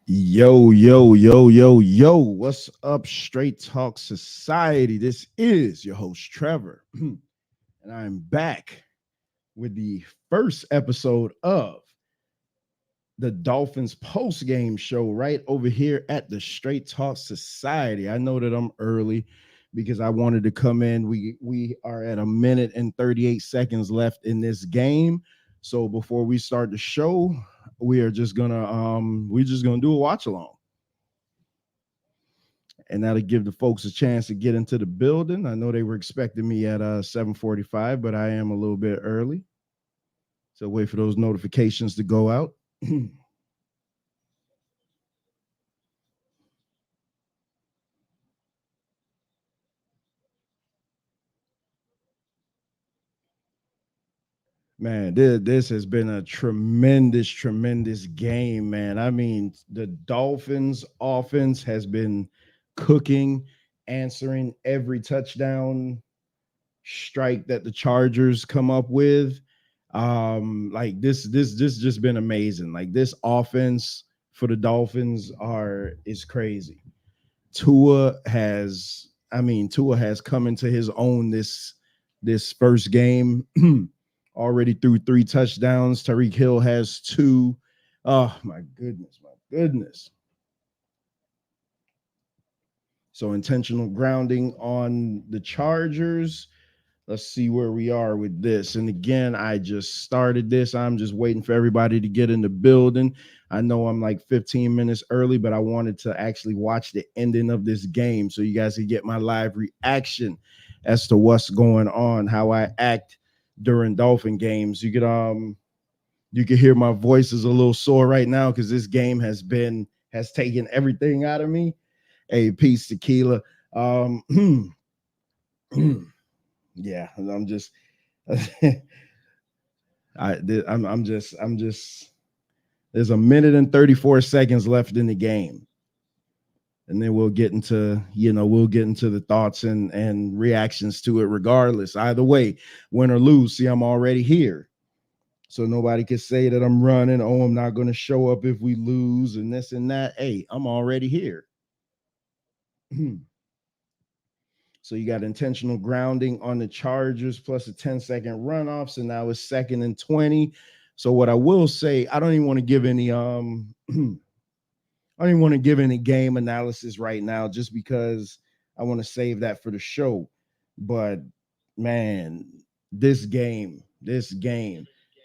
Yo, yo, yo, yo, yo. What's up, Straight Talk Society? This is your host, Trevor, and I'm back with the first episode of the Dolphins post game show right over here at the Straight Talk Society. I know that I'm early because I wanted to come in. We are at a minute and 38 seconds left in this game. So before we start the show, we're just gonna do a watch along. And that'll give the folks a chance to get into the building. I know they were expecting me at 7:45, but I am a little bit early. So wait for those notifications to go out. Man, this has been a tremendous, tremendous game, man. I mean, the Dolphins offense has been cooking, answering every touchdown strike that the Chargers come up with. Like this just been amazing. Like this offense for the Dolphins is crazy. Tua has come into his own this first game. Already threw three touchdowns. Tyreek Hill has two. Oh my goodness, my goodness. So intentional grounding on the Chargers. Let's see where we are with this. And again, I just started this. I'm just waiting for everybody to get in the building. I know I'm like 15 minutes early, but I wanted to actually watch the ending of this game so you guys can get my live reaction as to what's going on, how I act during Dolphin games. You could hear my voice is a little sore right now because this game has taken everything out of me. Hey, peace tequila. Yeah, I'm just I'm just there's a minute and 34 seconds left in the game. And then we'll get into the thoughts and reactions to it regardless. Either way, win or lose, see, I'm already here. So nobody can say that I'm running. Oh, I'm not going to show up if we lose and this and that. Hey, I'm already here. So you got intentional grounding on the Chargers plus a 10-second runoff. So now it's 2nd and 20. So what I will say, I don't even want to give any I don't even want to give any game analysis right now just because I want to save that for the show. But man, this game.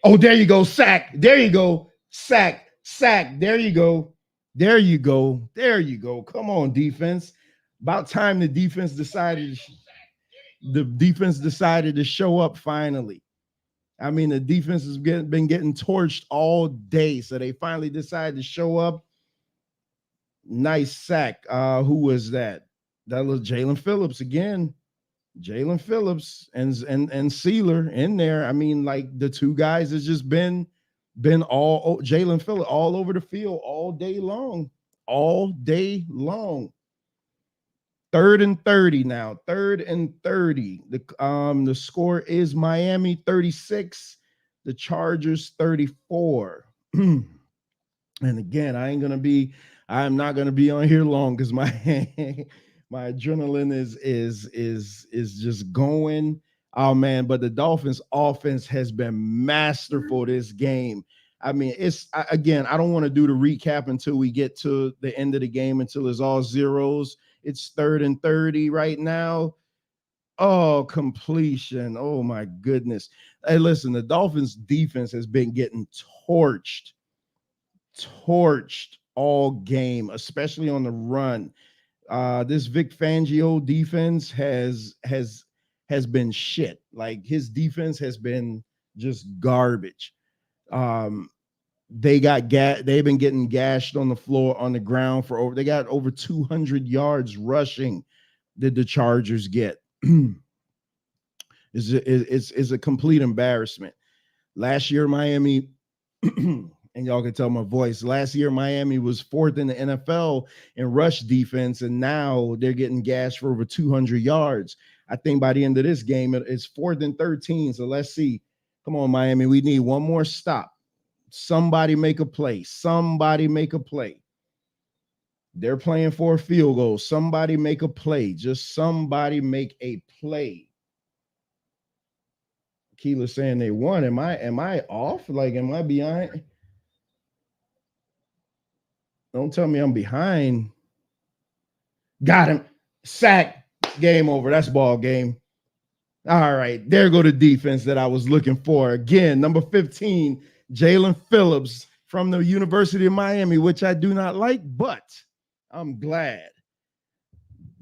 Oh, there you go, sack. There you go, sack, sack. There you go. There you go. There you go. Come on, defense. About time the defense decided to show up finally. I mean, the defense has been getting torched all day, so they finally decided to show up. Nice sack. Who was that? That was Jalen Phillips again. Jalen Phillips and Sealer in there. I mean, like the two guys has just been all Jalen Phillips all over the field all day long. 3rd and 30 now. 3rd and 30. The score is Miami 36, the Chargers 34. And again, I'm not gonna be on here long because my my adrenaline is just going. Oh man, but the Dolphins offense has been masterful this game. I mean, again, I don't want to do the recap until we get to the end of the game until it's all zeros. It's 3rd and 30 right now. Oh, completion. Oh my goodness. Hey, listen, the Dolphins defense has been getting torched all game, especially on the run. This Vic Fangio defense has been shit. Like his defense has been just garbage. Um, they've been getting gashed on the floor on the ground for over. They got over 200 yards rushing. Did the Chargers get? Is a complete embarrassment. Last year, Miami, and y'all can tell my voice. Last year, Miami was fourth in the NFL in rush defense, and now they're getting gashed for over 200 yards. I think by the end of this game, it's 4th and 13. So let's see. Come on, Miami. We need one more stop. Somebody make a play. Somebody make a play. They're playing for a field goal. Somebody make a play. Just somebody make a play. Keeler's saying they won. Am I off? Like, am I behind? Don't tell me I'm behind. Got him. Sack. Game over. That's ball game. All right. There go the defense that I was looking for. Again, number 15, Jalen Phillips from the University of Miami, which I do not like, but I'm glad.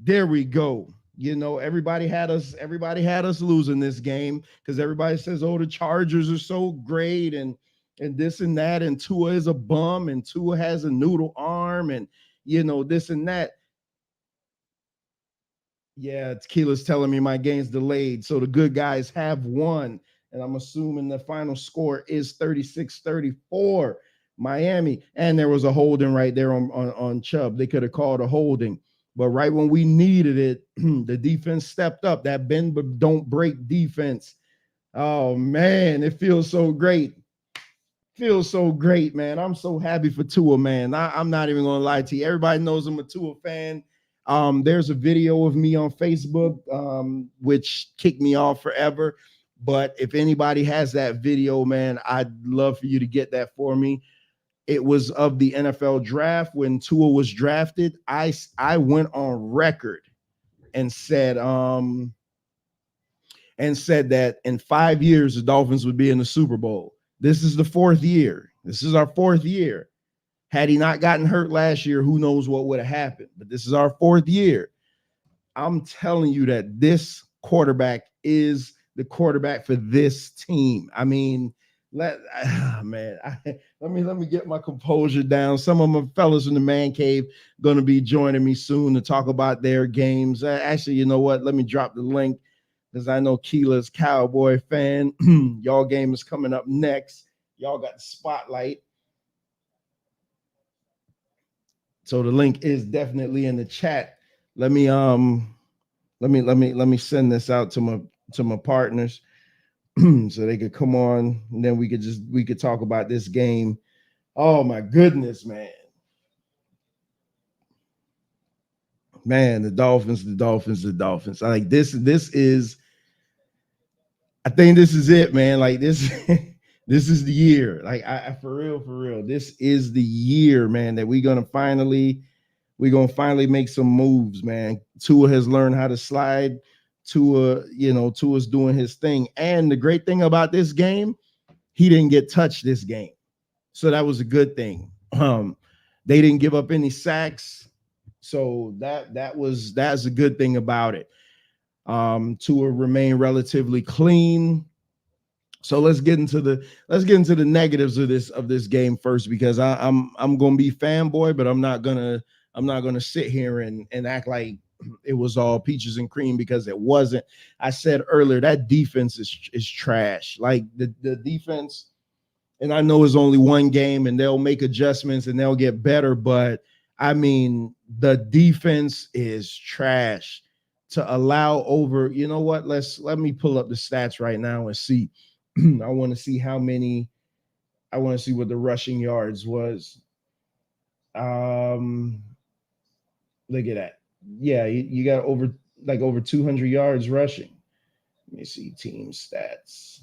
There we go. You know, everybody had us losing this game because everybody says, oh, the Chargers are so great and this and that, and Tua is a bum and Tua has a noodle arm and this and that. Yeah, Tequila's telling me my game's delayed. So the good guys have won. And I'm assuming the final score is 36-34, Miami. And there was a holding right there on Chubb. They could have called a holding. But right when we needed it, the defense stepped up. That bend but don't break defense. Oh, man, it feels so great. Feels so great, man. I'm so happy for Tua, man. I'm not even going to lie to you. Everybody knows I'm a Tua fan. There's a video of me on Facebook, which kicked me off forever. But if anybody has that video, man, I'd love for you to get that for me. It was of the NFL draft when Tua was drafted. I went on record and said that in 5 years the Dolphins would be in the Super Bowl. This is the fourth year. This is our fourth year. Had he not gotten hurt last year, who knows what would have happened. But this is our fourth year. I'm telling you that this quarterback is the quarterback for this team. I mean, let me get my composure down. Some of my fellas in the man cave going to be joining me soon to talk about their games. Actually, you know what? Let me drop the link because I know Keela's Cowboy fan. Y'all game is coming up next. Y'all got the spotlight. So the link is definitely in the chat. Let me send this out to my partners so they could come on and then we could talk about this game. Oh my goodness, man. Man, the Dolphins. I like this is I think this is it, man. Like this this is the year. Like I for real. This is the year, man, that we're gonna finally make some moves, man. Tua has learned how to slide. Tua's doing his thing. And the great thing about this game, he didn't get touched this game. So that was a good thing. They didn't give up any sacks. So that's a good thing about it. Tua remained relatively clean. So let's get into the negatives of this game first, because I'm gonna be fanboy, but I'm not gonna sit here and act like it was all peaches and cream, because it wasn't. I said earlier that defense is trash. Like the defense, and I know it's only one game and they'll make adjustments and they'll get better, but I mean the defense is trash to allow over. You know what? Let me pull up the stats right now and see. I want to see what the rushing yards was. Look at that. Yeah, you got over 200 yards rushing. Let me see team stats.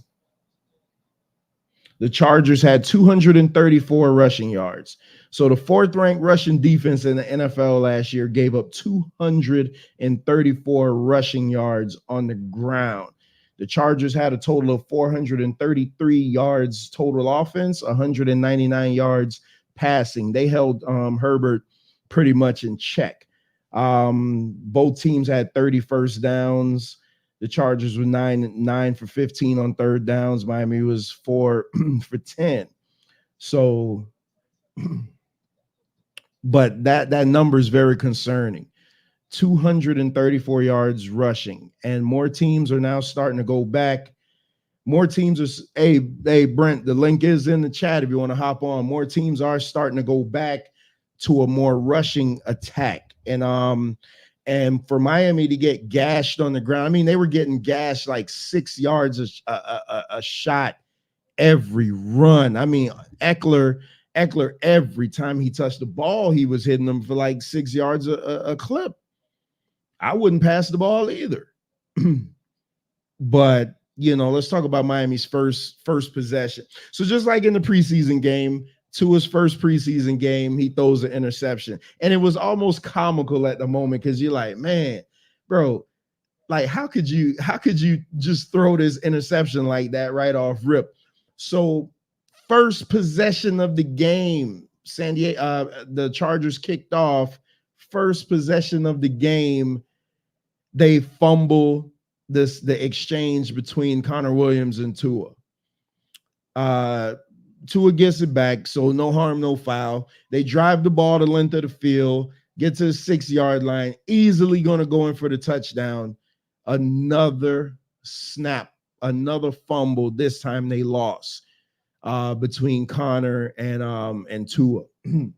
The Chargers had 234 rushing yards. So the fourth ranked rushing defense in the NFL last year gave up 234 rushing yards on the ground. The Chargers had a total of 433 yards total offense, 199 yards passing. They held Herbert pretty much in check. Both teams had 30 first downs. The Chargers were 9 for 15 on third downs. Miami was 4 for 10. So, but that number is very concerning. 234 yards rushing, and more teams are now starting to go back. More teams are, hey Brent, the link is in the chat if you want to hop on. More teams are starting to go back to a more rushing attack. And for Miami to get gashed on the ground, I mean, they were getting gashed like 6 yards a shot every run. I mean, Eckler Eckler, every time he touched the ball, he was hitting them for like 6 yards a clip. I wouldn't pass the ball either. But let's talk about Miami's first possession. So just like in the preseason game, to his first preseason game, he throws an interception, and it was almost comical at the moment because you're like, man, bro, like how could you just throw this interception like that right off rip? So first possession of the game, San Diego, the Chargers kicked off. First possession of the game, they fumble the exchange between Connor Williams and Tua. Tua gets it back, so no harm, no foul. They drive the ball the length of the field, get to the 6-yard line, easily going to go in for the touchdown. Another snap, another fumble. This time they lost between Connor and Tua. And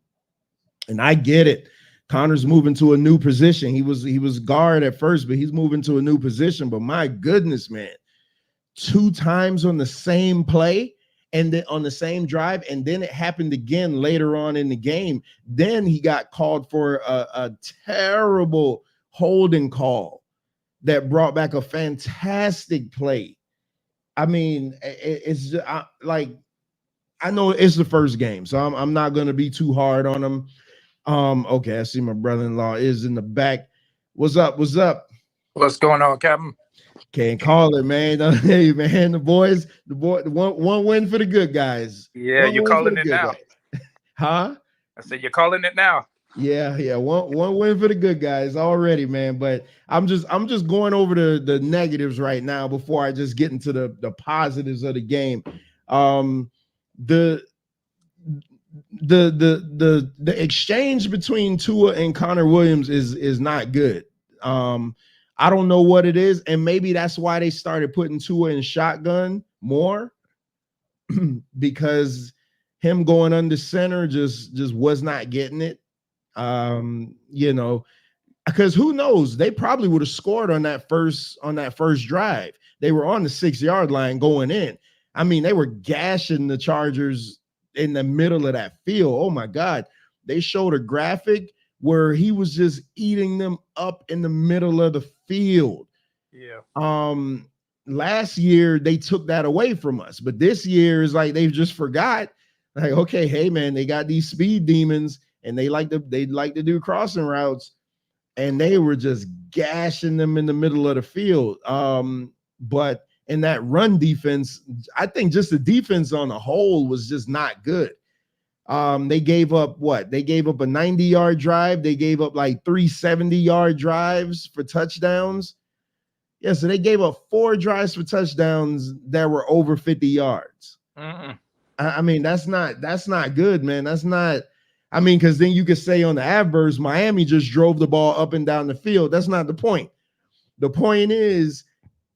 I get it. Connor's moving to a new position. He was guard at first, but he's moving to a new position. But my goodness, man, 2 times on the same play and then on the same drive, and then it happened again later on in the game. Then he got called for a terrible holding call that brought back a fantastic play. I mean, it's like, I know it's the first game, so I'm not going to be too hard on him. Okay, I see my brother-in-law is in the back. What's up? What's going on, Captain? Can't call it, man. Hey, man, the one win for the good guys. Yeah, you're calling it now. Huh? I said you're calling it now. Yeah. One win for the good guys already, man. But I'm just going over the negatives right now before I just get into the positives of the game. The exchange between Tua and Connor Williams is not good. I don't know what it is, and maybe that's why they started putting Tua in shotgun more because him going under center just was not getting it. Because who knows? They probably would have scored on that first drive. They were on the 6-yard line going in. I mean, they were gashing the Chargers in the middle of that field. Oh my God. They showed a graphic where he was just eating them up in the middle of the field. Yeah. Last year they took that away from us, but this year is like they've just forgot. Like, okay, hey man, they got these speed demons and they like to do crossing routes, and they were just gashing them in the middle of the field. But in that run defense, I think just the defense on the whole was just not good. They gave up what? They gave up a 90-yard drive. They gave up like 3 70-yard drives for touchdowns. Yeah, so they gave up 4 drives for touchdowns that were over 50 yards. I mean, that's not good, man. That's not. I mean, because then you could say on the adverse, Miami just drove the ball up and down the field. That's not the point. The point is,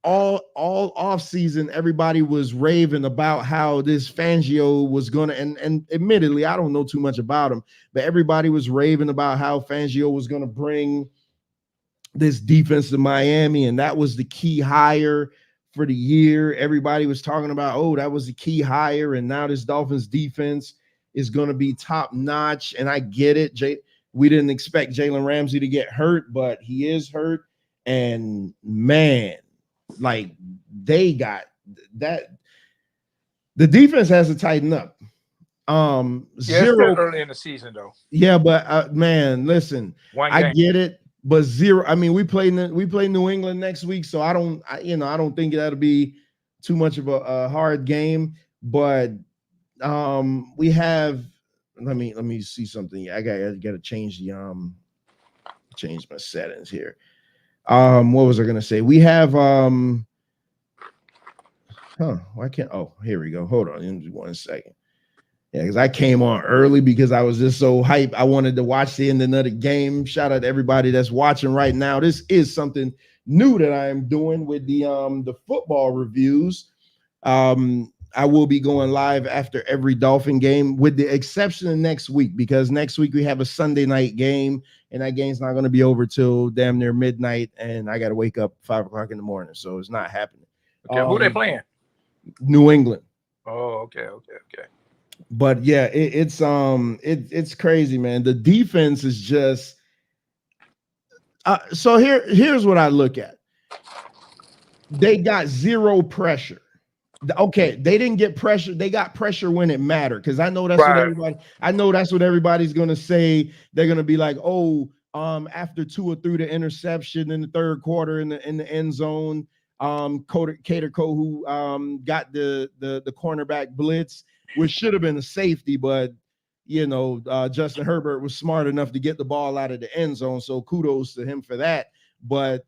all off season, everybody was raving about how this Fangio was gonna, and admittedly, I don't know too much about him, but everybody was raving about how Fangio was gonna bring this defense to Miami, and that was the key hire for the year. Everybody was talking about, oh, that was the key hire, and now this Dolphins defense is gonna be top notch. And I get it. We didn't expect Jalen Ramsey to get hurt, but he is hurt, and man. Like they got that. The defense has to tighten up. Zero early in the season though. Yeah, but man, listen, I get it, but zero. I mean, we play New England next week, so I don't think that'll be too much of a hard game. But we have. Let me see something. I gotta change change my settings here. What was I gonna say? We have why can't here we go. Hold on, just 1 second. Yeah, because I came on early because I was just so hyped. I wanted to watch the end of the game. Shout out to everybody that's watching right now. This is something new that I am doing with the football reviews. I will be going live after every Dolphin game, with the exception of next week, because next week we have a Sunday night game, and that game's not going to be over till damn near midnight, and I got to wake up 5 o'clock in the morning, so it's not happening. Okay, who they playing? New England. Oh, okay. But yeah, it's crazy, man. The defense is just so here's what I look at. They got zero pressure. Okay, they didn't get pressure. They got pressure when it mattered. Because Right. I know that's what everybody's gonna say. They're gonna be like, oh, after Tua threw the interception in the third quarter in the end zone, Cater Kohu got the cornerback blitz, which should have been a safety, but Justin Herbert was smart enough to get the ball out of the end zone. So kudos to him for that. But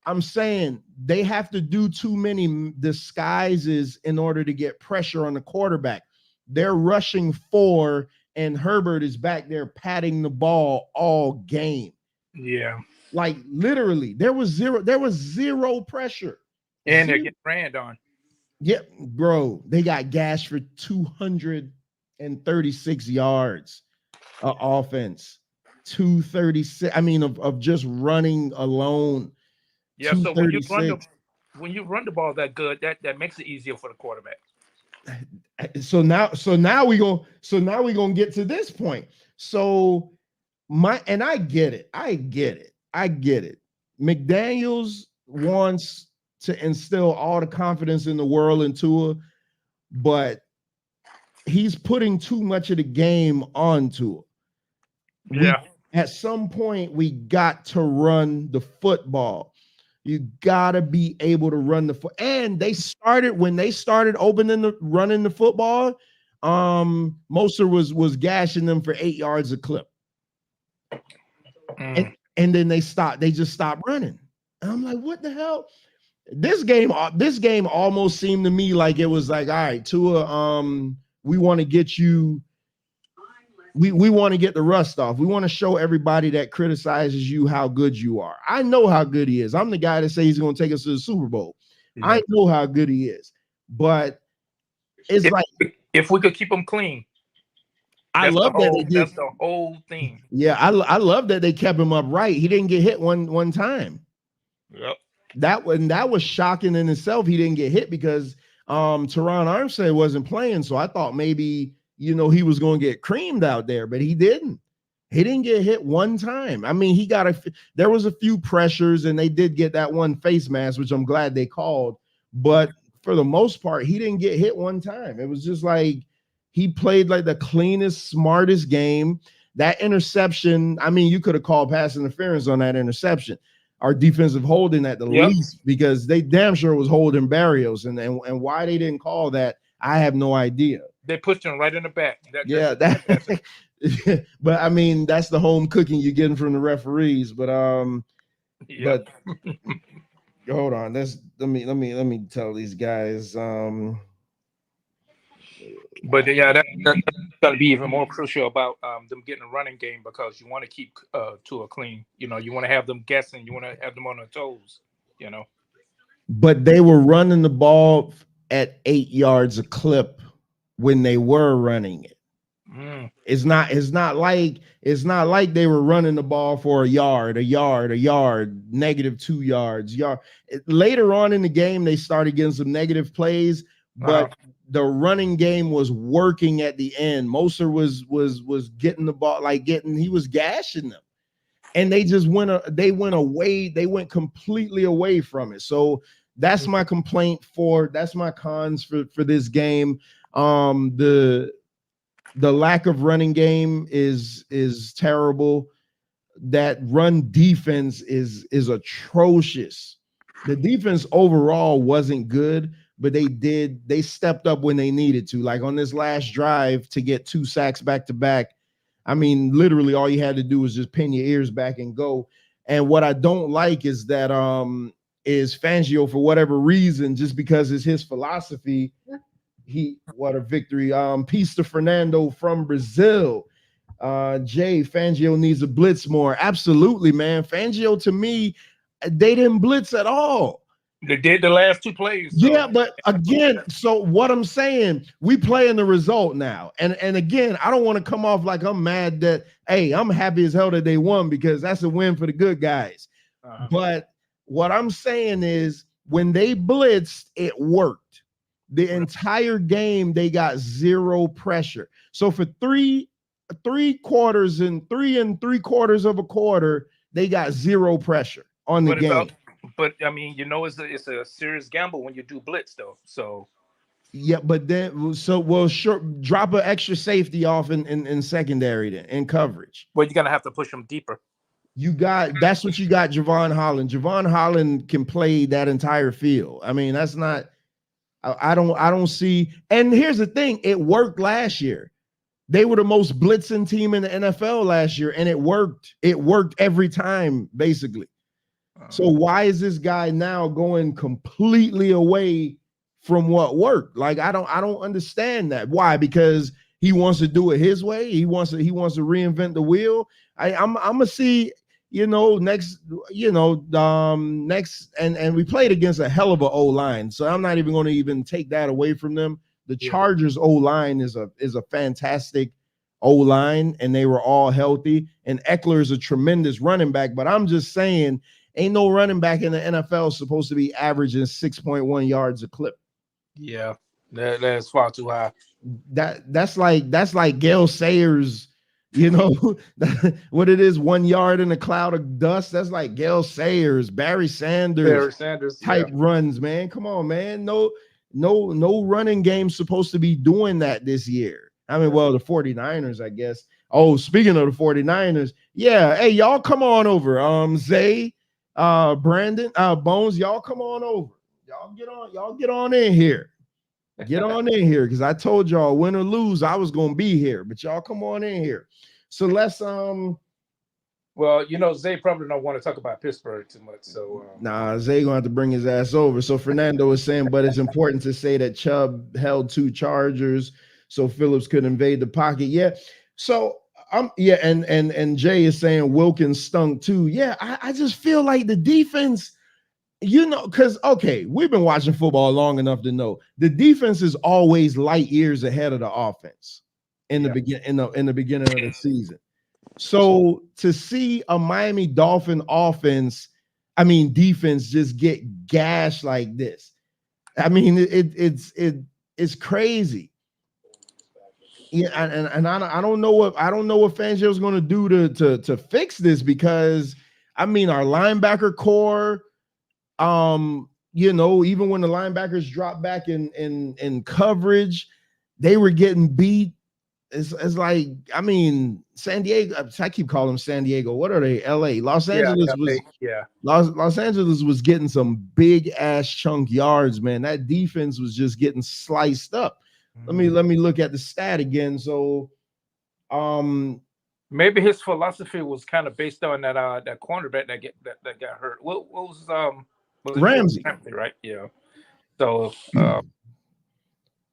I'm saying they have to do too many disguises in order to get pressure on the quarterback. They're rushing 4, and Herbert is back there patting the ball all game. Yeah. Like literally, there was zero pressure. And they're getting ran on. Yep, bro. They got gashed for 236 yards offense. 236. I mean, of just running alone. Yeah, so when you run the ball that good, that makes it easier for the quarterback. So now we gonna get to this point. So I get it. McDaniels wants to instill all the confidence in the world into Tua, but he's putting too much of the game onto it. Yeah. At some point, we got to run the football. You gotta be able to run the foot. And when they started running the football, Moser was gashing them for 8 yards a clip. And then they just stopped running. And I'm like, what the hell? This game almost seemed to me like it was like, all right, Tua, we want to get you. We want to get the rust off. We want to show everybody that criticizes you how good you are. I know how good he is. I'm the guy that says he's going to take us to the Super Bowl. Yeah. I know how good he is. But it's if we could keep him clean. I love that they did. That's the whole thing. Yeah, I love that they kept him upright. He didn't get hit one time. Yep. That was shocking in itself. He didn't get hit because Teron Armstead wasn't playing. So I thought maybe he was going to get creamed out there, but he didn't. He didn't get hit one time. I mean, there was a few pressures, and they did get that one face mask, which I'm glad they called. But for the most part, he didn't get hit one time. It was just like he played like the cleanest, smartest game. That interception, I mean, you could have called pass interference on that interception. Our defensive holding at the least, because they damn sure was holding Barrios, and why they didn't call that, I have no idea. They pushed him right in the back. But I mean, that's the home cooking you're getting from the referees. But but hold on, let me tell these guys. But yeah, that's going to be even more crucial about them getting a running game, because you want to keep Tua clean. You want to have them guessing. You want to have them on their toes. But they were running the ball at 8 yards a clip when they were running it. It's not like they were running the ball for a yard, -2 yards. Later on in the game, they started getting some negative plays, but the running game was working at the end. Moser was getting the ball, he was gashing them, and they just went away. They went completely away from it. So that's my complaint that's my cons for this game. The lack of running game is terrible. That run defense is atrocious. The defense overall wasn't good, but they stepped up when they needed to. Like on this last drive to get 2 sacks back to back. I mean, literally all you had to do was just pin your ears back and go. And what I don't like is that is Fangio, for whatever reason, just because it's his philosophy. What a victory. Peace to Fernando from Brazil. Jay, Fangio needs a blitz more. Absolutely, man. Fangio, to me, they didn't blitz at all. They did the last 2 plays. So. Yeah, but again, so what I'm saying, we play in the result now. And again, I don't want to come off like I'm mad that, hey, I'm happy as hell that they won, because that's a win for the good guys. But what I'm saying is, when they blitzed, it worked. The entire game, they got zero pressure. So for three quarters and 3 3/4 of a quarter, they got zero pressure on the But game. but I mean, it's a serious gamble when you do blitz though. So Yeah, but then so we'll sure drop an extra safety off in secondary then in coverage. well, you're gonna have to push them deeper. You got that's what you got, Javon Holland. Javon Holland can play that entire field. I mean, that's not I don't see. And here's the thing, it worked last year. They were the most blitzing team in the NFL last year, and it worked. It worked every time, basically. So why is this guy now going completely away from what worked? Like I don't understand that. Why? Because he wants to do it his way. He wants to reinvent the wheel. I'm gonna see, next, next, and we played against a hell of a O line. So I'm not even going to even take that away from them. The Chargers O line is a fantastic O line, and they were all healthy. And Eckler is a tremendous running back. But I'm just saying, ain't no running back in the NFL supposed to be averaging 6.1 yards a clip. Yeah, that's far too high. That's like Gale Sayers, what it is, 1 yard in a cloud of dust. That's like Gale Sayers, Barry Sanders type runs, man. Come on, man. No running game supposed to be doing that this year. I mean, well, the 49ers, I guess. Oh, speaking of the 49ers, yeah, hey, y'all come on over. Zay, Brandon, Bones, y'all come on over. Y'all get on in here. Get on in here, because I told y'all, win or lose, I was gonna be here, but y'all come on in here. So let's well, Zay probably don't want to talk about Pittsburgh too much. So nah, Zay gonna have to bring his ass over. So Fernando was saying, but it's important to say that Chubb held 2 Chargers, so Phillips could invade the pocket. Yeah. So and Jay is saying Wilkins stunk too. Yeah, I just feel like the defense, because okay, we've been watching football long enough to know the defense is always light years ahead of the offense in the beginning of the season. So to see a Miami Dolphin defense just get gashed like this, I mean it's crazy. Yeah, and I don't know what Fangio is going to do to fix this, because I mean our linebacker core. Even when the linebackers dropped back in coverage, they were getting beat. It's like, I mean, San Diego, I keep calling them San Diego. What are they? LA. Los Angeles was getting some big ass chunk yards, man. That defense was just getting sliced up. Let me look at the stat again. So maybe his philosophy was kind of based on that cornerback that got hurt. What was Ramsey, right? Yeah. So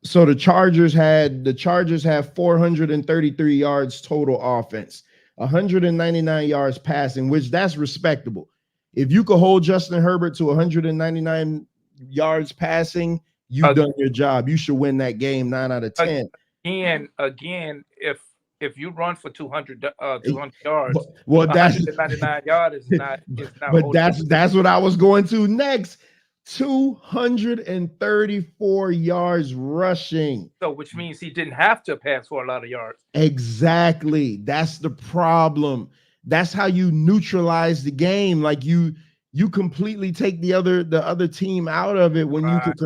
so the Chargers have 433 yards total offense, 199 yards passing, which that's respectable. If you could hold Justin Herbert to 199 yards passing, you've done your job. You should win that game 9 out of 10. Again, if you run for 200 yards, well, that's 199 yards is not. But that's what I was going to next. 234 yards rushing. So, which means he didn't have to pass for a lot of yards. Exactly. That's the problem. That's how you neutralize the game. Like you completely take the other team out of it when you could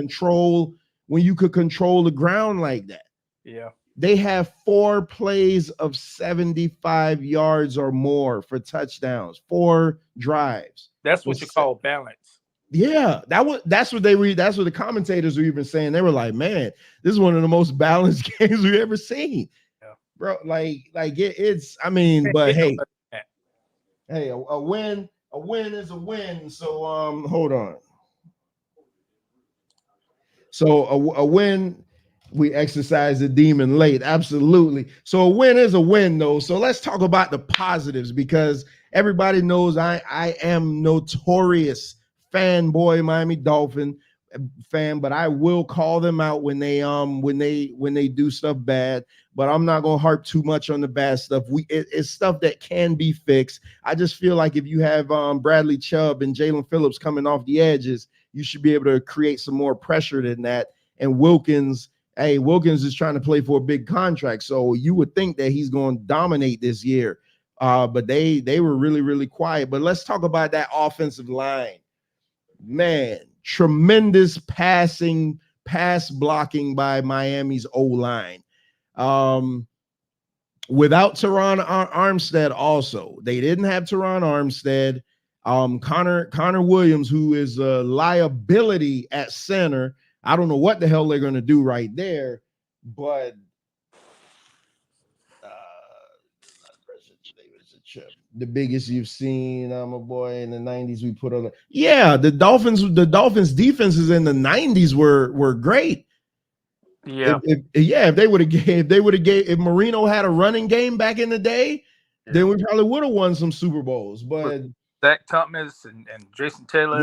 control the ground like that. Yeah. They have 4 plays of 75 yards or more for touchdowns, 4 drives. That's what you call balance. Yeah, that's what the commentators were even saying. They were like, man, this is one of the most balanced games we've ever seen. Yeah. Bro, it's I mean, but hey, a win is a win. So hold on. So a win, we exercise the demon late. Absolutely. So a win is a win, though. So let's talk about the positives, because everybody knows I am notorious fanboy Miami Dolphin fan, but I will call them out when they do stuff bad. But I'm not gonna harp too much on the bad stuff. It's stuff that can be fixed. I just feel like if you have Bradley Chubb and Jalen Phillips coming off the edges, you should be able to create some more pressure than that. And Wilkins Hey, Wilkins is trying to play for a big contract, so you would think that he's going to dominate this year. But they were really, really quiet. But let's talk about that offensive line. Man, tremendous pass blocking by Miami's O-line. Without Teron Armstead, also they didn't have Teron Armstead. Connor Williams, who is a liability at center. I don't know what the hell they're going to do right there, but the biggest you've seen, my boy, in the 90s we put on. Yeah, the Dolphins defenses in the 90s were great. Yeah. If they would have gave if Marino had a running game back in the day, then we probably would have won some Super Bowls. But Zach Thomas and Jason Taylor.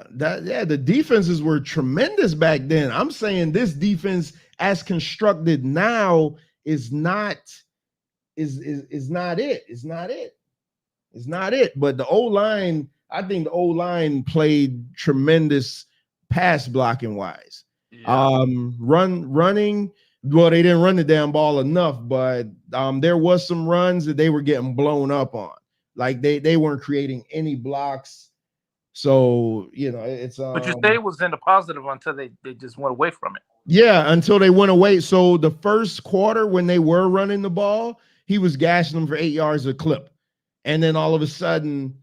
The defenses were tremendous back then. I'm saying this defense as constructed now is not it. It's not it. But the O-line, I think the O-line played tremendous pass blocking wise. Yeah. Running. Well, they didn't run the damn ball enough, but there was some runs that they were getting blown up on. Like they weren't creating any blocks. So, it's But you say it was in the positive until they just went away from it. Yeah, until they went away. So the first quarter when they were running the ball, he was gashing them for 8 yards a clip. And then all of a sudden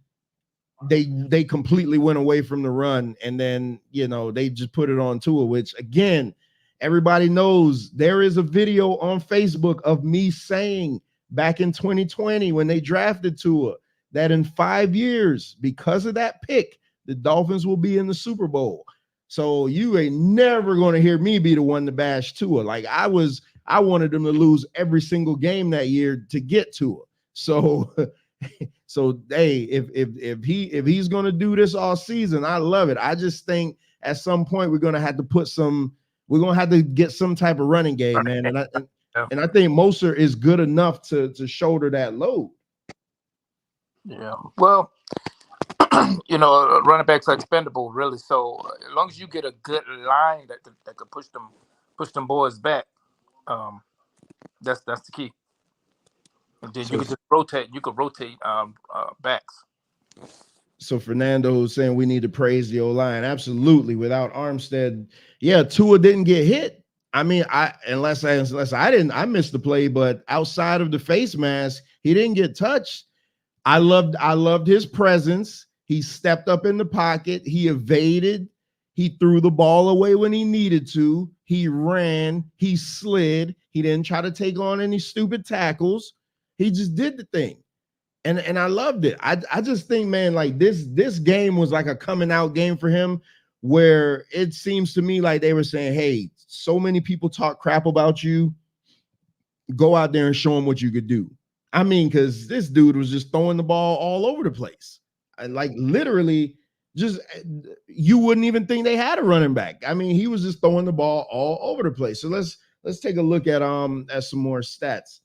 they completely went away from the run, and then they just put it on Tua, which again, everybody knows there is a video on Facebook of me saying back in 2020 when they drafted Tua that in 5 years, because of that pick, the Dolphins will be in the Super Bowl. So you ain't never going to hear me be the one to bash Tua. Like I wanted them to lose every single game that year to get Tua. So hey, if he's going to do this all season, I love it. I just think at some point we're going to have to get some type of running game, man. And I think Moser is good enough to shoulder that load. Yeah. Well, running backs are expendable, really. So as long as you get a good line that could push them boys back, that's the key. And then you could just rotate. You could rotate backs. So Fernando was saying we need to praise the O-line. Absolutely. Without Armstead, Tua didn't get hit. I mean, I missed the play, but outside of the face mask, he didn't get touched. I loved his presence. He stepped up in the pocket. He evaded. He threw the ball away when he needed to. He ran. He slid. He didn't try to take on any stupid tackles. He just did the thing. And I loved it. I just think, man, like this game was like a coming out game for him, where it seems to me like they were saying, hey, so many people talk crap about you. Go out there and show them what you could do. I mean, because this dude was just throwing the ball all over the place. And like literally just you wouldn't even think they had a running back. I mean, he was just throwing the ball all over the place. So let's take a look at some more stats.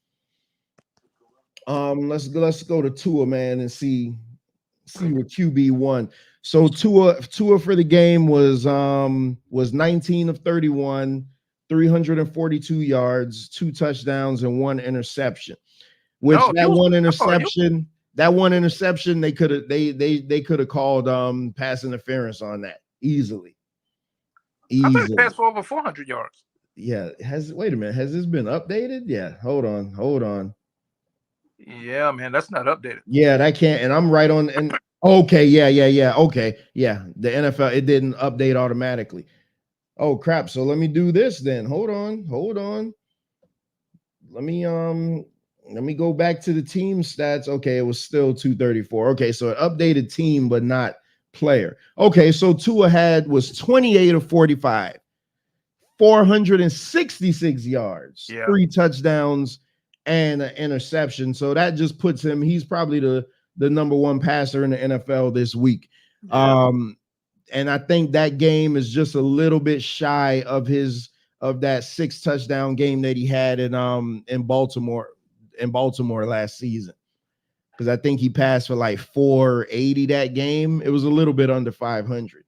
Let's go to Tua, man, and see what QB won. So Tua for the game was 19 of 31, 342 yards, 2 touchdowns, and 1 interception. Which that one interception they could have called pass interference on that easily. I bet it passed for over 400 yards. Yeah, wait a minute, has this been updated? Yeah, hold on. Yeah, man, that's not updated. Yeah, that can't. And I'm right on. And okay, yeah. Okay, yeah. The NFL, it didn't update automatically. Oh crap! So let me do this then. Hold on. Let me go back to the team stats. Okay, it was still 234. Okay, so it updated team, but not player. Okay, so Tua was 28 of 45, 466 yards, 3 touchdowns, and an interception. So that just puts him, he's probably the number 1 passer in the NFL this week. Yeah. And I think that game is just a little bit shy of that 6 touchdown game that he had in Baltimore last season. Because I think he passed for like 480 that game. It was a little bit under 500.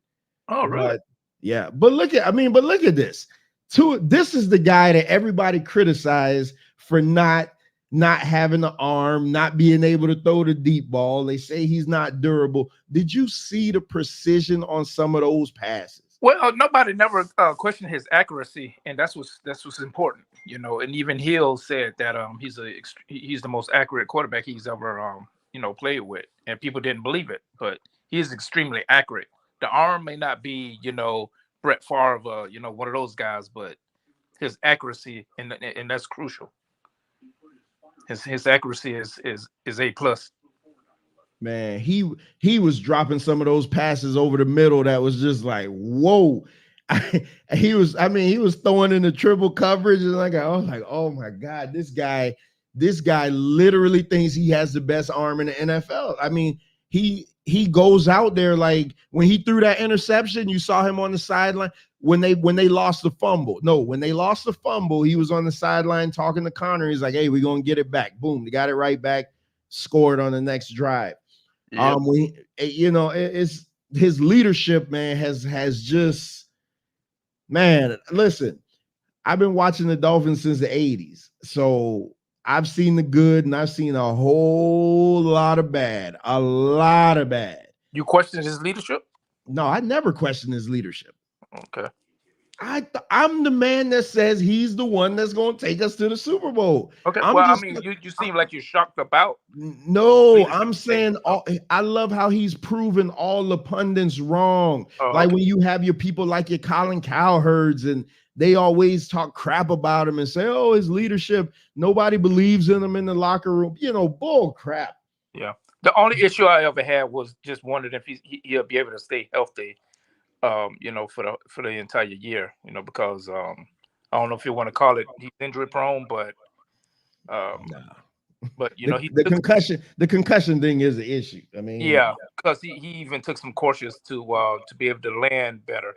Oh, really? But look at this. This is the guy that everybody criticized for not having the arm, not being able to throw the deep ball. They say he's not durable. Did you see the precision on some of those passes? Well, nobody never questioned his accuracy, and that's what's important, you know. And even Hill said that he's the most accurate quarterback he's ever played with, and people didn't believe it, but he is extremely accurate. The arm may not be Brett Favre, one of those guys, but his accuracy and that's crucial. His accuracy is A+. Man, he was dropping some of those passes over the middle that was just like, whoa. He was throwing in the triple coverage, and I was like, oh my God, this guy literally thinks he has the best arm in the NFL. I mean, he goes out there, like when he threw that interception, you saw him on the sideline when they lost the fumble. No, when they lost the fumble, he was on the sideline talking to Connor. He's like, hey, we're gonna get it back. Boom, they got it right back, scored on the next drive. Yep. It's his leadership, man, has just, man, listen, I've been watching the Dolphins since the 80s. So I've seen the good and I've seen a whole lot of bad. A lot of bad. You questioned his leadership? No, I never questioned his leadership. Okay. I'm the man that says he's the one that's going to take us to the Super Bowl. Okay. You seem like you're shocked about. No, I'm saying I love how he's proven all the pundits wrong. Like when you have your people like your Colin Cowherds, and they always talk crap about him and say, oh, his leadership, nobody believes in him in the locker room. Bull crap. Yeah. The only issue I ever had was just wondering if he'll be able to stay healthy. For the entire year, because I don't know if you want to call it he's injury prone, but the concussion thing is the issue. I mean, yeah, because he even took some courses to be able to land better,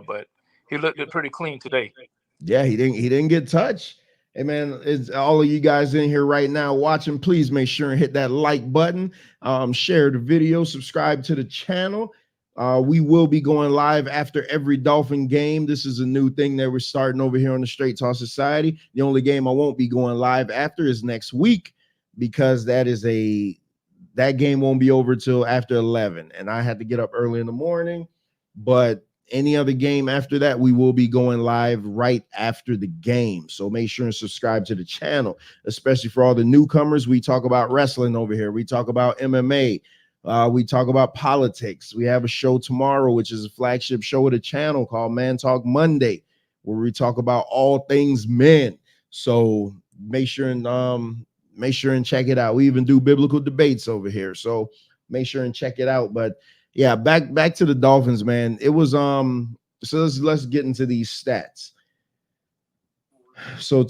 but he looked pretty clean today. Yeah, he didn't get touched. Hey man, it's all of you guys in here right now watching. Please make sure and hit that like button, share the video, subscribe to the channel. We will be going live after every Dolphin game. This is a new thing that we're starting over here on the Straight Talk Society. The only game I won't be going live after is next week, because that game won't be over till after 11, and I had to get up early in the morning. But any other game after that, we will be going live right after the game. So make sure and subscribe to the channel, especially for all the newcomers. We talk about wrestling over here. We talk about MMA. We talk about politics. We have a show tomorrow, which is a flagship show of the channel called Man Talk Monday, where we talk about all things men. So make sure and check it out. We even do biblical debates over here. So make sure and check it out. But yeah, back to the Dolphins, man. It was so let's get into these stats. So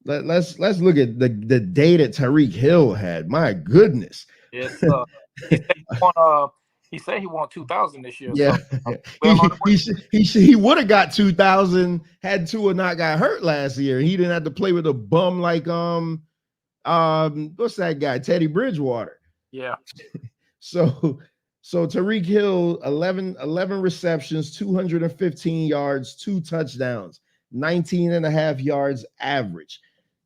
let's look at the day that Tyreek Hill had. My goodness. Yes, he said he won 2,000 this year. Yeah, so, he would have got 2,000 had Tua not got hurt last year. He didn't have to play with a bum like what's that guy, Teddy Bridgewater. Yeah. So Tyreek Hill, 11 receptions, 215 yards, 2 touchdowns, 19.5 yards average.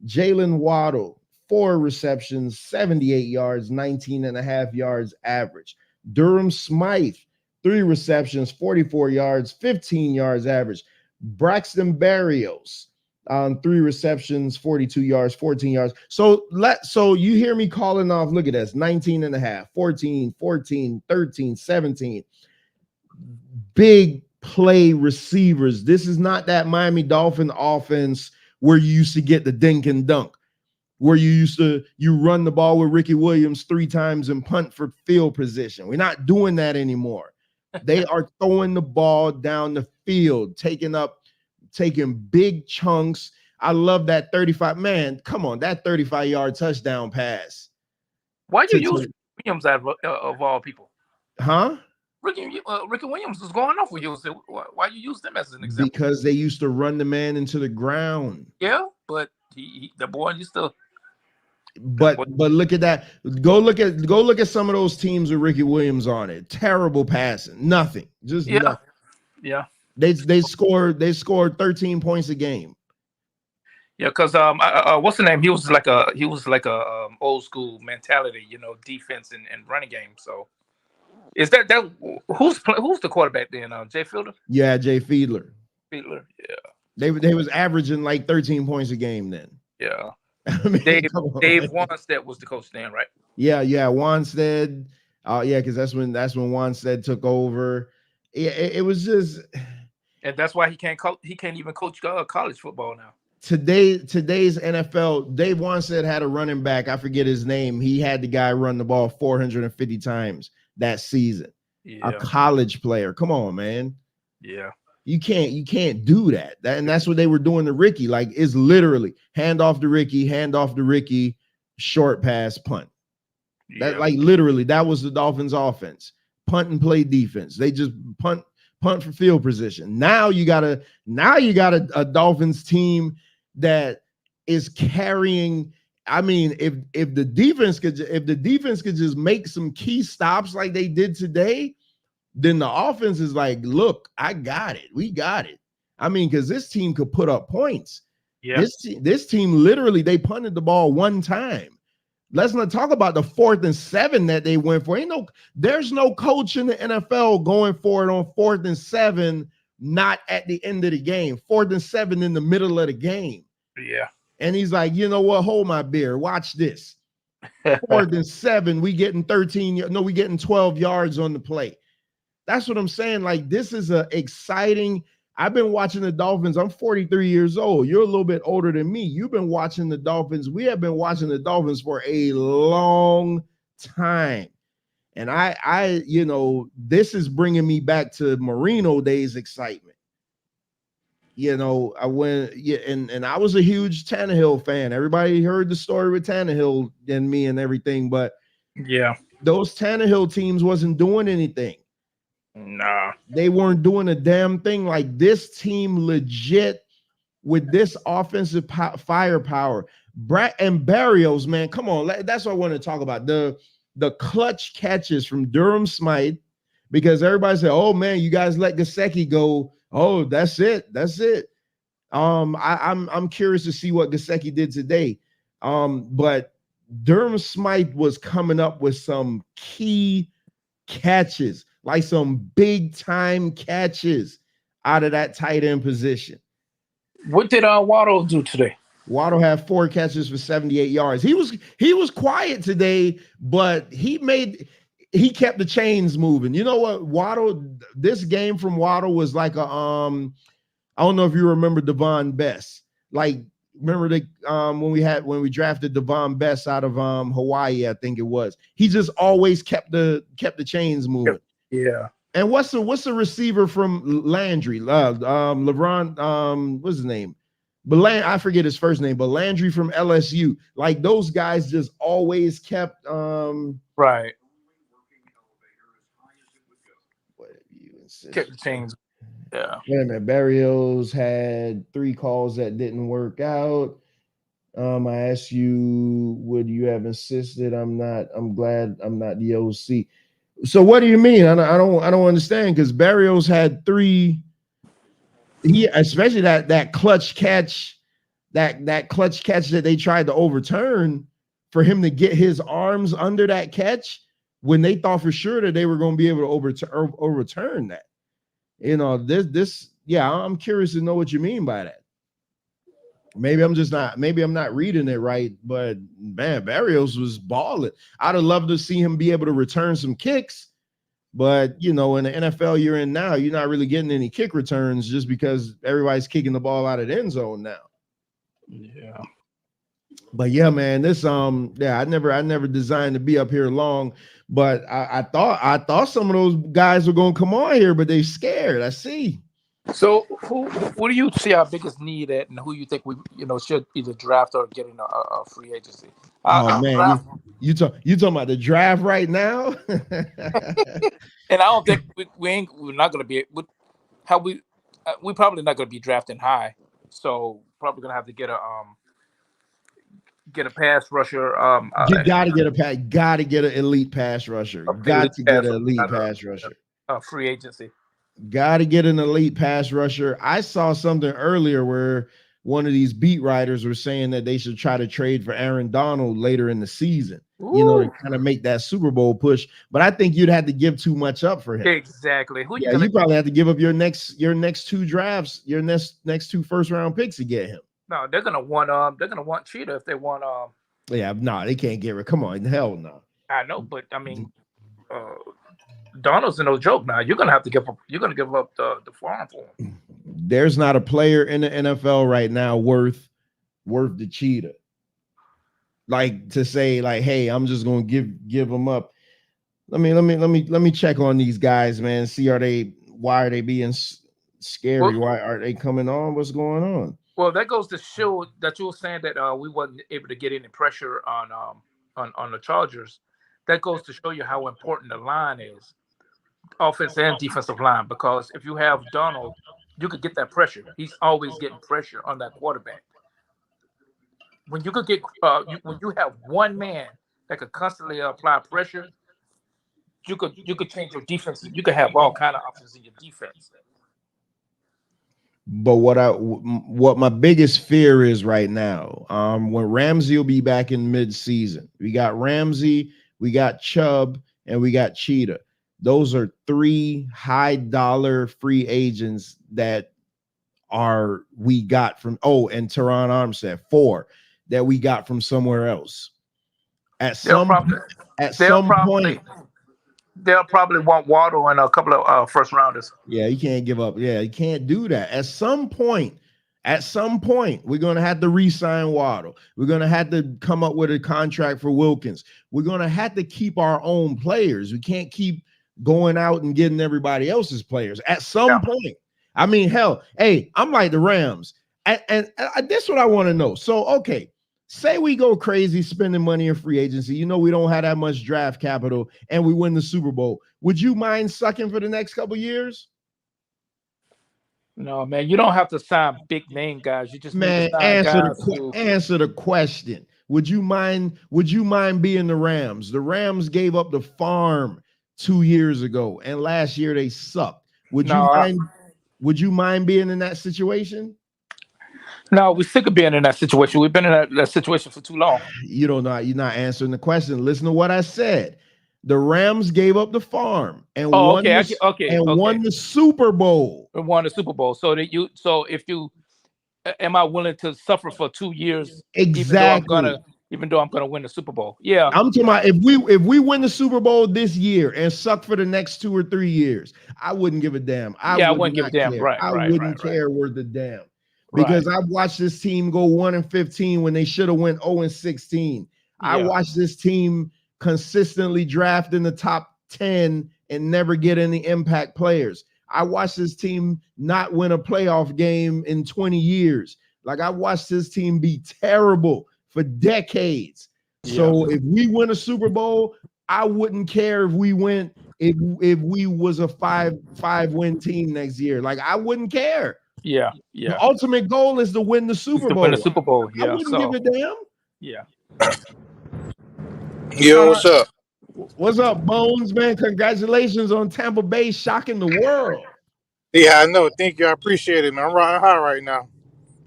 Jalen Waddle, 4 receptions, 78 yards, 19.5 yards average. Durham Smythe, 3 receptions, 44 yards, 15 yards average. Braxton Berrios, 3 receptions, 42 yards, 14 yards. So you hear me calling off, look at this, 19.5, 14, 14, 13, 17. Big play receivers. This is not that Miami Dolphin offense where you used to get the dink and dunk, where you run the ball with Ricky Williams 3 times and punt for field position. We're not doing that anymore. They are throwing the ball down the field, taking big chunks. I love that 35. Man, come on, that 35-yard touchdown pass. Why you use Williams of all people? Huh? Ricky Williams was going off with you. So why you use them as an example? Because they used to run the man into the ground. Yeah, but the boy used to. But look at that. Go look at some of those teams with Ricky Williams on it. Terrible passing. Nothing. Just nothing. Yeah. They scored 13 points a game. Yeah, because what's the name? He was like a old school mentality, defense and running game. So is that who's the quarterback then? Jay Fielder, Yeah, Jay Fiedler. Fiedler. Yeah, They was averaging like 13 points a game then. yeah. I mean, Dave come on, Dave man. Wanstead was the coach then, right? Yeah, Wanstead. Yeah, because that's when Wanstead took over. It was just And that's why he can't even coach college football now. today's NFL. Dave Wanstead had a running back. I forget his name. He had the guy run the ball 450 times that season. A Yeah, college player. Come on, man. yeah, You can't do that. And that's what they were doing to Ricky. Like it's literally hand off to Ricky, short pass, punt. That yeah, like literally that was the Dolphins offense. Punt and play defense. They just punt for field position. Now you got a Dolphins team that is carrying. I mean, if the defense could just make some key stops like they did today, then the offense is like, look, I got it. We got it. I mean, because this team could put up points. yeah, This team literally they punted the ball one time. Let's not talk about the 4th and 7 that they went for. There's no coach in the NFL going for it on 4th and 7, not at the end of the game. 4th and 7 in the middle of the game. yeah. And he's like, you know what? Hold my beer. Watch this. 4th and 7, we getting 12 yards on the play. That's what I'm saying. Like, this is a exciting. I've been watching the Dolphins. I'm 43 years old. You're a little bit older than me. You've been watching the Dolphins. We have been watching the Dolphins for a long time. And this is bringing me back to Marino days excitement. I went, and I was a huge Tannehill fan. Everybody heard the story with Tannehill and me and everything, but Yeah. those Tannehill teams wasn't doing anything. Nah. They weren't doing a damn thing. Like this team legit with this offensive firepower. Brett and Barrios, man, come on. That's what I want to talk about. The clutch catches from Durham Smythe, because everybody said, oh man, you guys let Gesicki go. Oh, that's it. That's it. I'm curious to see what Gesicki did today. But Durham Smythe was coming up with some key catches, like some big time catches out of that tight end position. What did Waddle do today? Waddle had 4 catches for 78 yards. He was quiet today, but he kept the chains moving. You know what? Waddle, this game from Waddle was like I don't know if you remember Devon Best. Like, remember when we drafted Devon Best out of Hawaii, I think it was. He just always kept the chains moving. Yeah. And what's the receiver from Landry? LeBron, what's his name? I forget his first name, but Landry from LSU. Like those guys just always kept right. Kept the chains. Yeah. Wait a minute. Barrios had 3 calls that didn't work out. I asked you, would you have insisted? I'm glad I'm not the OC. So what do you mean? I don't understand, because Barrios had 3. Especially that clutch catch, that clutch catch that they tried to overturn, for him to get his arms under that catch when they thought for sure that they were going to be able to overturn that. I'm curious to know what you mean by that. Maybe I'm not reading it right, but man, Barrios was balling. I'd have loved to see him be able to return some kicks, but in the NFL you're in now, you're not really getting any kick returns just because everybody's kicking the ball out of the end zone now. Yeah. But yeah, man, I never designed to be up here long, but I thought some of those guys were gonna come on here, but they scared. I see. So what do you see our biggest need at, and who you think we should either draft or get in a free agency? Oh man, you talking about the draft right now? And I don't think we're not going to be we probably not going to be drafting high, so probably going to have to get a pass rusher. You got to get an elite pass rusher. Got to get an elite pass rusher. Free agency. Got to get an elite pass rusher. I saw something earlier where one of these beat writers were saying that they should try to trade for Aaron Donald later in the season, to Ooh, kind of make that Super Bowl push. But I think you'd have to give too much up for him. exactly. Who you Yeah, gonna? you probably have to give up your next two drafts, your next two first round picks to get him. No, they're gonna want Cheetah if they want. Yeah, no, they can't get rid. Come on, hell no. I know, but I mean, uh, Donald's no joke. Now you're gonna have to give up. You're gonna give up the farm for him. There's not a player in the NFL right now worth the cheetah. Like to say, like, hey, I'm just gonna give them up. Let me check on these guys, man. See, why are they being scary? Why are they coming on? What's going on? Well, that goes to show that you were saying that we wasn't able to get any pressure on the Chargers. That goes to show you how important the line is, offense and defensive line. Because if you have Donald, you could get that pressure. He's always getting pressure on that quarterback. When you could get when you have one man that could constantly apply pressure, you could change your defense. You could have all kind of options in your defense. But what my biggest fear is right now, when Ramsey will be back in mid-season, we got Ramsey, we got Chubb, and we got Cheetah. Those are three high-dollar free agents that we got from and Teron Armstead, four that we got from somewhere else. At some point. They'll probably want Waddle and a couple of first rounders. Yeah, you can't give up. Yeah, you can't do that. At some point, we're going to have to re-sign Waddle. We're going to have to come up with a contract for Wilkins. We're going to have to keep our own players. We can't keep going out and getting everybody else's players. At some point. I mean, hell, hey, I'm like the Rams. And this is what I want to know. So, okay. Say we go crazy spending money in free agency. We don't have that much draft capital and we win the Super Bowl. Would you mind sucking for the next couple years? No, man. You don't have to sign big name guys. You just answer the question. Would you mind being the Rams? The Rams gave up the farm 2 years ago and last year they sucked. Would you mind being in that situation? No, we're sick of being in that situation. We've been in that situation for too long. You're not answering the question. Listen to what I said. The Rams gave up the farm and won the Super Bowl. Won the Super Bowl. So am I willing to suffer for 2 years? Exactly. Even though I'm gonna win the Super Bowl. Yeah. I'm talking about if we win the Super Bowl this year and suck for the next 2 or 3 years, I wouldn't give a damn. I wouldn't give a damn. Right. I wouldn't care worth a damn. Because I've watched this team go 1-15 when they should have went 0-16. Yeah. I watched this team consistently draft in the top 10 and never get any impact players. I watched this team not win a playoff game in 20 years. Like I watched this team be terrible for decades. Yeah. So if we win a Super Bowl, I wouldn't care if we went if we was a 5-win team next year. Like I wouldn't care. Yeah. The ultimate goal is to win the Super Bowl. Win the Super Bowl. Yeah. I wouldn't give a damn. Yeah. Yo, what's up? What's up, Bones, man? Congratulations on Tampa Bay shocking the world. Yeah, I know. Thank you. I appreciate it, man. I'm riding high right now.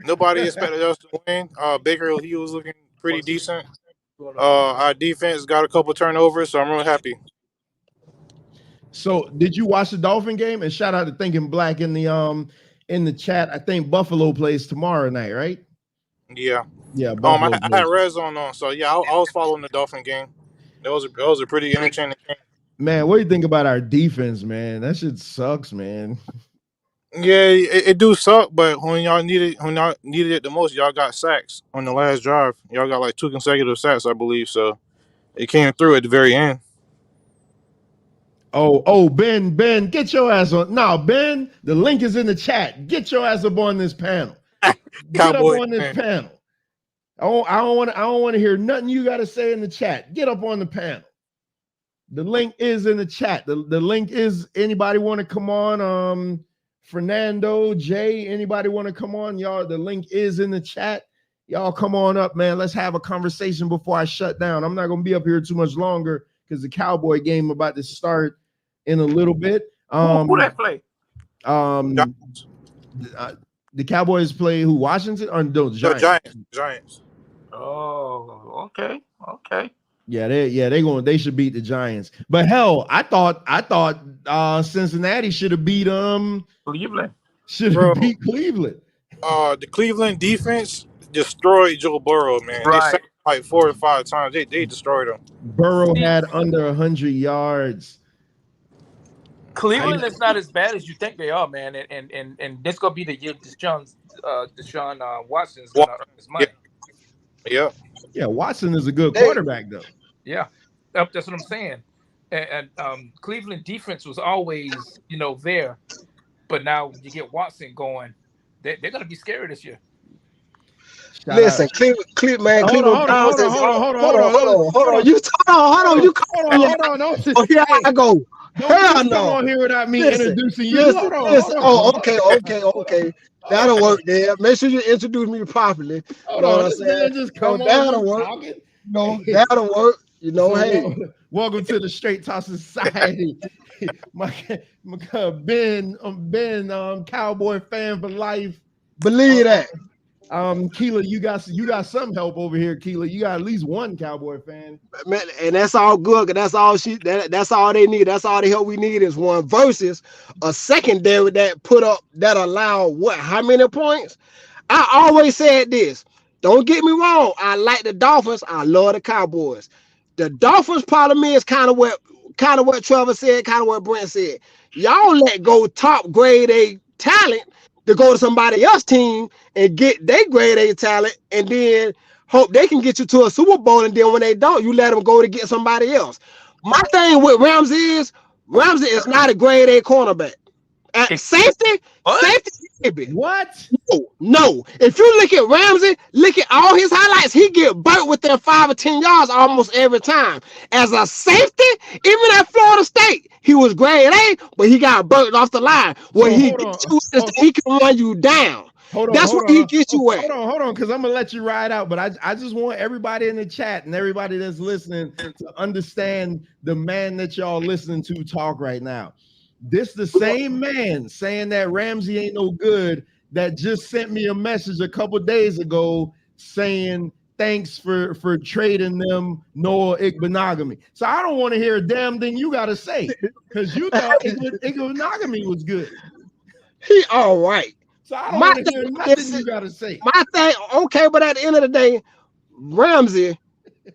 Nobody expected us to win. Baker, he was looking pretty decent. Our defense got a couple turnovers, so I'm really happy. So, did you watch the Dolphin game? And shout out to Thinking Black in the chat. I think Buffalo plays tomorrow night, right? Yeah. Yeah. I had Red Zone on, so yeah, I was following the Dolphin game. That was a pretty entertaining game. Man, what do you think about our defense, man? That shit sucks, man. Yeah, it do suck, but when y'all needed it the most, y'all got sacks on the last drive. Y'all got like 2 consecutive sacks, I believe. So it came through at the very end. Oh, Ben, get your ass on. No, Ben, the link is in the chat. Get your ass up on this panel. Get up on this panel. I don't want to hear nothing you got to say in the chat. Get up on the panel. The link is in the chat. The link is, anybody want to come on? Fernando, Jay, anybody want to come on? Y'all, the link is in the chat. Y'all come on up, man. Let's have a conversation before I shut down. I'm not going to be up here too much longer because the Cowboy game about to start in a little bit. Who they play? The Cowboys play who? Washington or no, the Giants? Giants. Oh, okay. Yeah, they should beat the Giants. But hell, I thought Cincinnati should have beat Cleveland. beat Cleveland. The Cleveland defense destroyed Joe Burrow, man. They Right. sacked him like 4 or 5 times. They destroyed him. Burrow had under 100 yards. Cleveland is not as bad as you think they are, man. And this gonna be the year Deshaun Watson's gonna earn his money. Yeah. Yeah, Watson is a good quarterback, though. Yeah, that's what I'm saying. And Cleveland defense was always, there, but now you get Watson going, they're gonna be scary this year. Listen, Cleveland. Hold on. Oh, here I go. Hell no. Come on here without me introducing you. Listen. Oh, okay. That'll work there. Make sure you introduce me properly. Hold on, this man just come on. That'll work. That'll work. Hey. Welcome to the Straight Talk Society. my Ben, Cowboy fan for life. Believe that. Keela, you got some help over here, Keela. You got at least one Cowboy fan. Man, and that's all good, because that's all they need. That's all the help we need is one versus a secondary that allow how many points? I always said this. Don't get me wrong. I like the Dolphins. I love the Cowboys. The Dolphins' problem is kind of what Trevor said, kind of what Brent said. Y'all let go top grade A talent to go to somebody else's team and get their grade A talent, and then hope they can get you to a Super Bowl, and then when they don't, you let them go to get somebody else. My thing with Ramsey is not a grade A cornerback. At safety, baby. What? No. If you look at Ramsey, look at all his highlights, he get burnt within 5 or 10 yards almost every time. As a safety, even at Florida State, he was grade A, but he got burnt off the line. Where he can run you down. That's what he gets you at. Hold on, because I'm gonna let you ride out. But I just want everybody in the chat and everybody that's listening to understand the man that y'all listening to talk right now. This the same man saying that Ramsey ain't no good that just sent me a message a couple days ago saying thanks for trading them Noah Igbenogany. So I don't want to hear a damn thing you got to say, because you thought Igbenogany was good. He all right. So I don't want to hear nothing you got to say. My thing, okay, but at the end of the day, Ramsey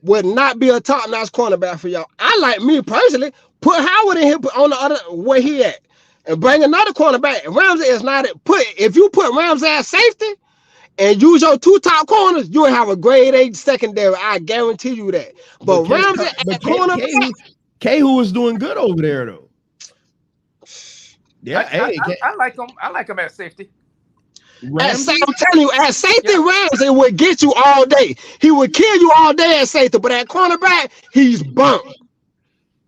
would not be a top-notch cornerback for y'all. I like me personally. Put Howard in here on the other where he at, and bring another cornerback. Ramsey is not it. If you put Ramsey at safety and use your 2 top corners, you'll have a grade A secondary. I guarantee you that. But Ramsey at cornerback, K-Who is doing good over there though. Yeah, I like him. I like him at safety. I'm telling you, at safety, Ramsey would get you all day. He would kill you all day at safety, but at cornerback, he's burnt.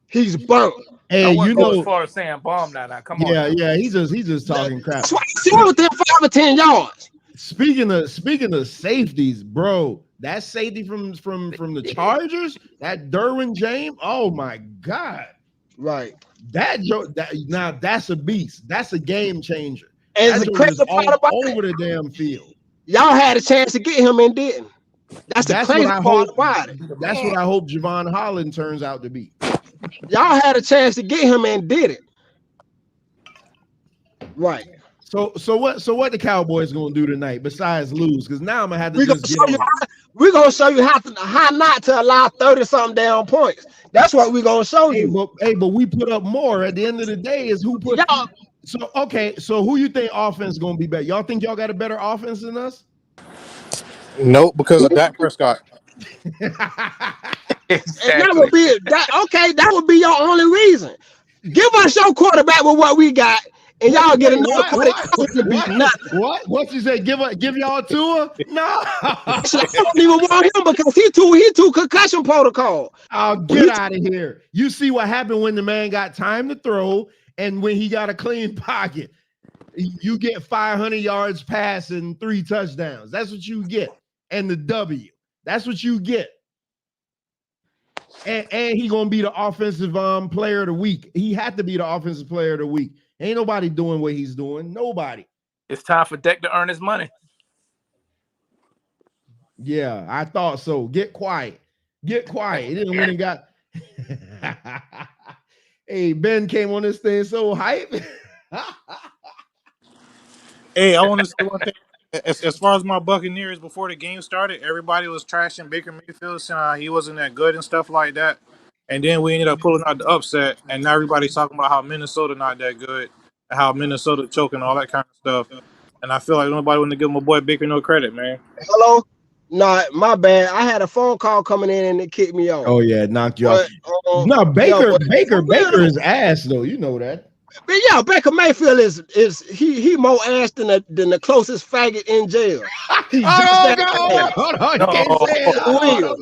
He's burnt. Hey, you know, as far as saying bomb now, come on. Yeah, he's just talking crap. That's why I see within 5 or 10 yards. Speaking of safeties, bro, that safety from the Chargers, that Derwin James, oh my God. Right. That's a beast. That's a game changer. And the crazy part about over the damn field. Y'all had a chance to get him and didn't. That's the crazy part about it. That's what I hope Javon Holland turns out to be. Y'all had a chance to get him and didn't. Right. So what the Cowboys gonna do tonight besides lose? Because now I'm gonna have to we're gonna show you how not to allow 30-something down points. That's what we're gonna show you. But we put up more. At the end of the day, is who put. So who you think offense gonna be better? Y'all think y'all got a better offense than us? Nope, because of Dak Prescott. Exactly. And that would be your only reason. Give us your quarterback with what we got, and y'all get another quarterback. What you say? Give y'all Tua? No, I don't even want him because he too concussion protocol. Oh, get out of here! You see what happened when the man got time to throw, and when he got a clean pocket, you get 500 yards passing, 3 touchdowns. That's what you get, and the W. That's what you get. And he gonna be the offensive player of the week. He had to be the offensive player of the week. Ain't nobody doing what he's doing. Nobody. It's time for Dak to earn his money. Yeah, I thought so. Get quiet. Get quiet. He didn't win and got. Hey, Ben came on this thing so hype. Hey, I want to say one thing. As far as my Buccaneers, before the game started, everybody was trashing Baker Mayfield, saying he wasn't that good and stuff like that. And then we ended up pulling out the upset, and now everybody's talking about how Minnesota not that good, and how Minnesota choking, all that kind of stuff. And I feel like nobody want to give my boy Baker no credit, man. Hello? Nah, my bad. I had a phone call coming in and it kicked me off. Oh yeah, knocked you out. No, Baker is ass though. You know that. But yeah, Baker Mayfield is he more ass than the closest faggot in jail. Hold on. You can't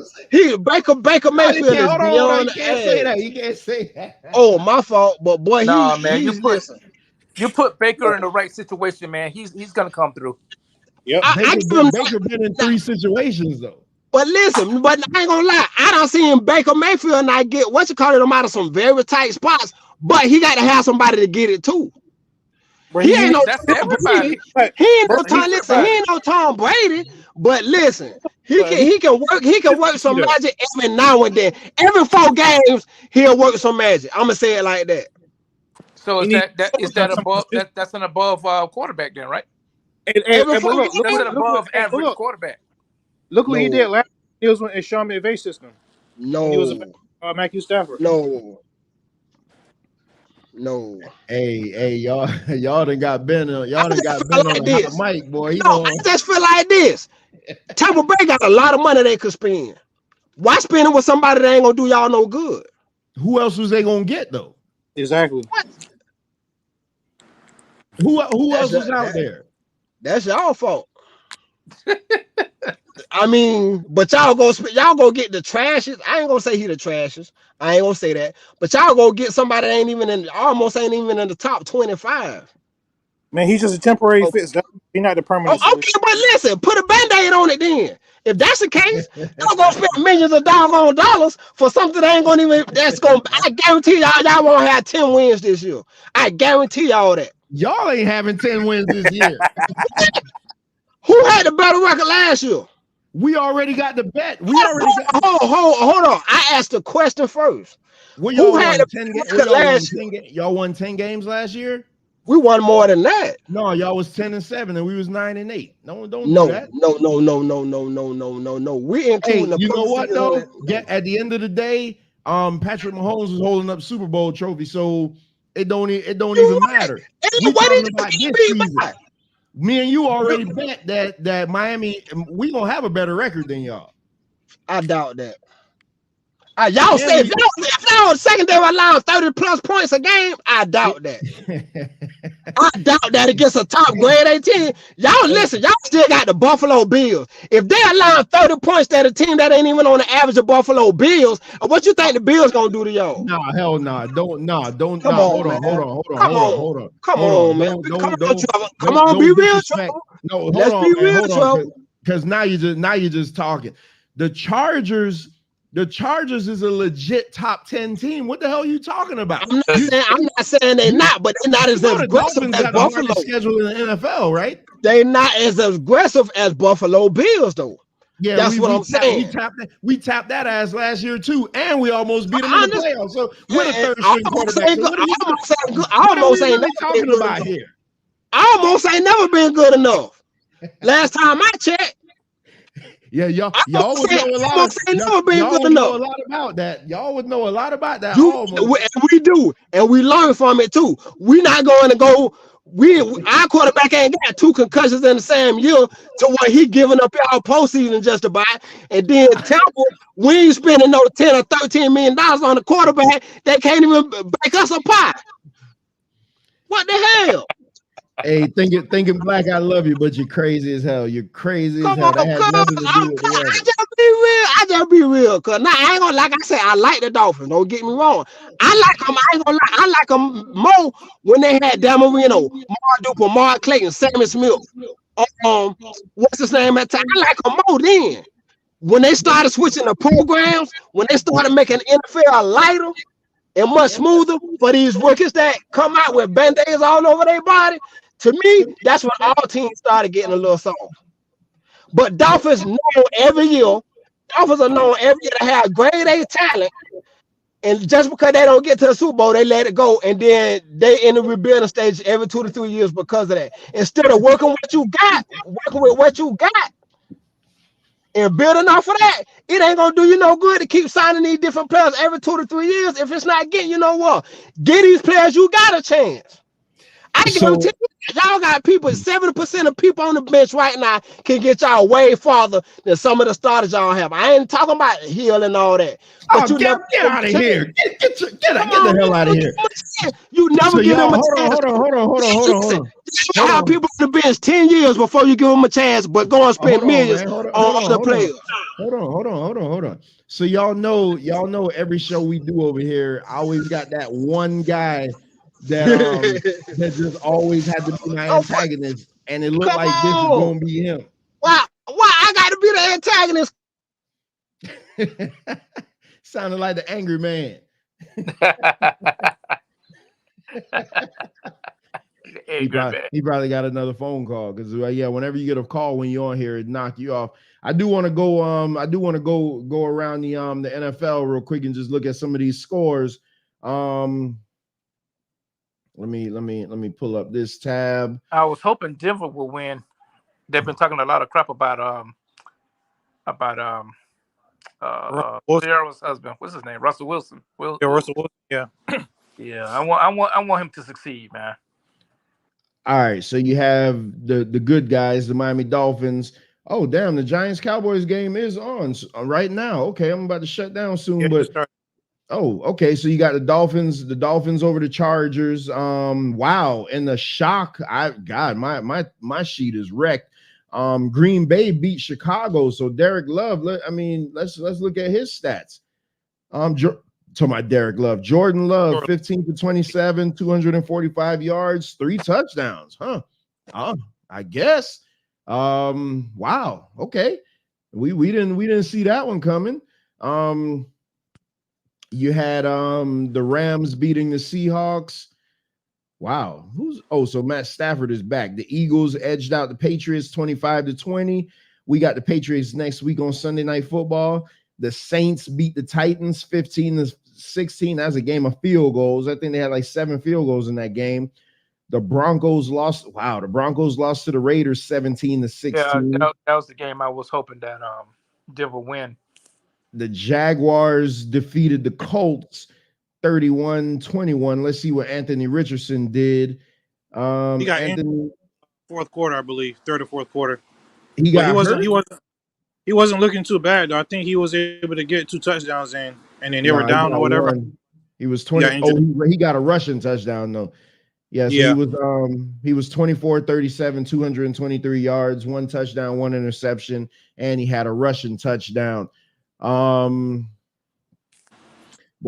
say it. Baker Mayfield is beyond ass. Say that. You can't say that. Oh, my fault. But boy, man, you put Baker in the right situation, man. He's gonna come through. Yep. Baker been in 3 situations though. But listen, but I ain't gonna lie, I don't see him Baker Mayfield not get him out of some very tight spots, but he got to have somebody to get it too. He ain't no Tom Brady. He ain't no Tom Brady. But listen, he can work some magic every now and then. Every 4 games, he'll work some magic. I'm gonna say it like that. So is that above? That's an above quarterback then, right? That's an above average quarterback. Look what he did last year. He was in Sean McVay's system. No. He was Matthew Stafford. No. Hey, y'all done got Ben on the mic, boy. I just feel like this. Tampa Bay got a lot of money they could spend. Why spend it with somebody that ain't gonna do y'all no good? Who else was they gonna get though? Exactly. Who else was out there? That's y'all fault. I mean, but y'all go get the trashes. I ain't gonna say he the trashes. I ain't gonna say that. But y'all go get somebody that ain't even in the top 25. Man, he's just a temporary fix. He's not the permanent. Okay, but listen, put a band-aid on it then. If that's the case, y'all gonna spend millions of dollars for something that ain't gonna even. I guarantee y'all won't have 10 wins this year. I guarantee y'all that. Y'all ain't having 10 wins this year. Who had the better record last year? We already got the bet. Hold on. I asked the question first. Who had 10 games? Y'all won 10 games last year? We won more than that. No, y'all was 10-7 and we was 9-8. Don't do that. No. We including you know what though? At the end of the day, Patrick Mahomes is holding up Super Bowl trophy, so it don't even matter. We talking about this season. Me and you already bet that Miami, we gonna have a better record than y'all. I doubt that. Y'all say if y'all secondary allowing 30+ points a game, I doubt that. I doubt that against a top grade 18. Y'all listen, y'all still got the Buffalo Bills. If they allow 30 points to a team that ain't even on the average of Buffalo Bills, what you think the Bills gonna do to y'all? Nah, hell nah. Don't. Come on. Come on, man. Come on, be real, Trouble. No, let's be real, Trouble. Because now you're just talking. The Chargers is a legit top 10 team. What the hell are you talking about? I'm not saying they're not, but they're not as aggressive as Buffalo. Schedule in the NFL, right? They're not as aggressive as Buffalo Bills, though. Yeah, that's what I'm saying. We tapped that ass last year too, and we almost beat them in the playoffs. So with a third string quarterback, I almost ain't talking about here. I almost ain't never been good enough. Last time I checked. Yeah, y'all would know a lot. Y'all would know a lot about that. Y'all would know a lot about that. We do, and we learn from it too. We're not going to go. Our quarterback ain't got 2 concussions in the same year to where he giving up our postseason just about. And then Temple, we ain't spending no $10 or $13 million on the quarterback that can't even break us a pie. What the hell? Hey, thinking black, I love you, but you're crazy as hell. You're crazy as hell. That has nothing to do with the weather. I just be real, cause now I ain't gonna, like I said, I like the Dolphins. Don't get me wrong. I like them. I ain't gonna lie. I like them more when they had Dan Marino, Mark Duper, Mark Clayton, Sammy Smith. What's his name at time? I like them more then. When they started switching the programs, when they started making NFL lighter, and much smoother for these rookies that come out with band-aids all over their body. To me, that's when all teams started getting a little soft. But Dolphins know every year, Dolphins are known every year to have grade A talent. And just because they don't get to the Super Bowl, they let it go. And then they in the rebuilding stage every 2 to 3 years because of that. Instead of working with what you got, and building off of that, it ain't gonna do you no good to keep signing these different players every 2 to 3 years. If it's not getting, you know what? Get these players, you got a chance. I guarantee So y'all got people, 70% of people on the bench right now can get y'all way farther than some of the starters y'all have. I ain't talking about Hill and all that, but oh, you never get give them out a of chance. here. Come Get the on, hell you out never of give here. them a chance. You never So give them y'all a chance. hold Listen, on. you Hold have on. people on the bench 10 years before you give them a chance, but go and spend Hold on, millions man. on other players. Hold on. So y'all know every show we do over here, I always got that one guy that just always had to be my Oh, antagonist, and it looked come like this is on. gonna be him. Why I got to be the antagonist? Sounded like the angry man. Angry man. He probably got another phone call because yeah, whenever you get a call when you're on here, it knock you off. I do want to go around the NFL real quick and just look at some of these scores. Let me pull up this tab. I was hoping Denver will win. They've been talking a lot of crap about Wilson. Sierra's husband. What's his name? Russell Wilson. Yeah, Russell Wilson. Yeah. Yeah. I want him to succeed, man. All right, so you have the good guys, the Miami Dolphins. Oh, damn, the Giants Cowboys game is on right now. Okay, I'm about to shut down soon, Yeah, but just start. oh, okay. So you got the Dolphins over the Chargers. Wow. And the shock, my sheet is wrecked. Green Bay beat Chicago. So Derek Love, let's look at his stats. To my Derek Love. Jordan Love, 15 to 27, 245 yards, 3 touchdowns. Huh. I guess. Wow. Okay. We didn't see that one coming. You had the Rams beating the Seahawks. Wow. So Matt Stafford is back. The Eagles edged out the Patriots 25 to 20. We got the Patriots next week on Sunday Night Football. The Saints beat the Titans 15 to 16. That's a game of field goals. I think they had like 7 field goals in that game. The Broncos lost. Wow, the Broncos lost to the Raiders 17 to Yeah, 16. that was the game I was hoping that Denver win. The Jaguars defeated the Colts 31-21. Let's see what Anthony Richardson did. He got in Anthony, fourth quarter, I believe, third or fourth quarter. he But he got wasn't hurt. he wasn't he wasn't looking too bad though. I think he was able to get 2 touchdowns in, and then they were No, he down or got whatever. one. He was He got 20. injured. Oh, he got a rushing touchdown though. Yeah, so Yeah. he was 24, 37, 223 yards, 1 touchdown, 1 interception, and he had a rushing touchdown. The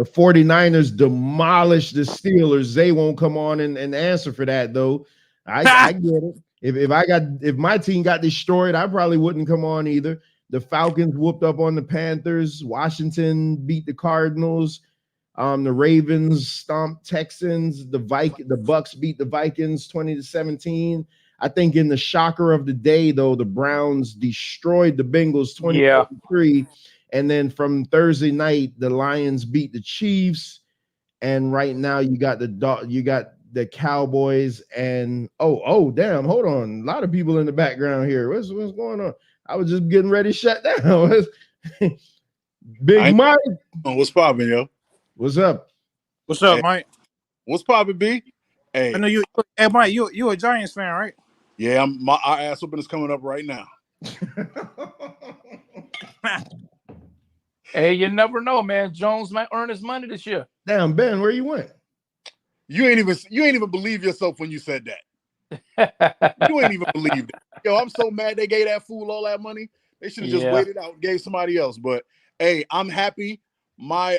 49ers demolished the Steelers. They won't come on and answer for that, though. I get it. If my team got destroyed, I probably wouldn't come on either. The Falcons whooped up on the Panthers. Washington beat the Cardinals. The Ravens stomped Texans. The Bucks beat the Vikings 20 to 17. I think in the shocker of the day, though, the Browns destroyed the Bengals 24-3. And then from Thursday night, the Lions beat the Chiefs. And right now you got the Cowboys and damn, hold on. A lot of people in the background here. What's going on? I was just getting ready to shut down. Big Mike. What's popping, yo? What's up? What's up, Hey. Mike? What's popping, B? Hey. I know you. Hey, Mike, you a Giants fan, right? Yeah, our ass whooping is coming up right now. Hey, you never know, man. Jones might earn his money this year. Damn, Ben, where you went? You ain't even believe yourself when you said that. You ain't even believe it. Yo, I'm so mad they gave that fool all that money. They should have just waited out and gave somebody else. But hey, I'm happy. My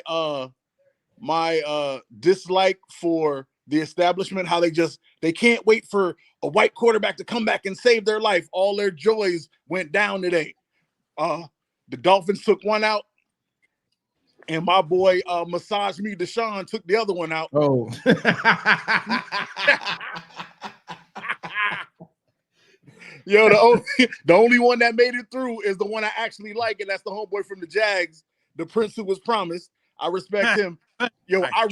dislike for the establishment, how they can't wait for a white quarterback to come back and save their life. All their joys went down today. The Dolphins took one out. and my boy Massage Me Deshaun took the other one out. Oh. Yo, the only one that made it through is the one I actually like, and that's the homeboy from the Jags, the Prince who was promised. I respect him. Yo, I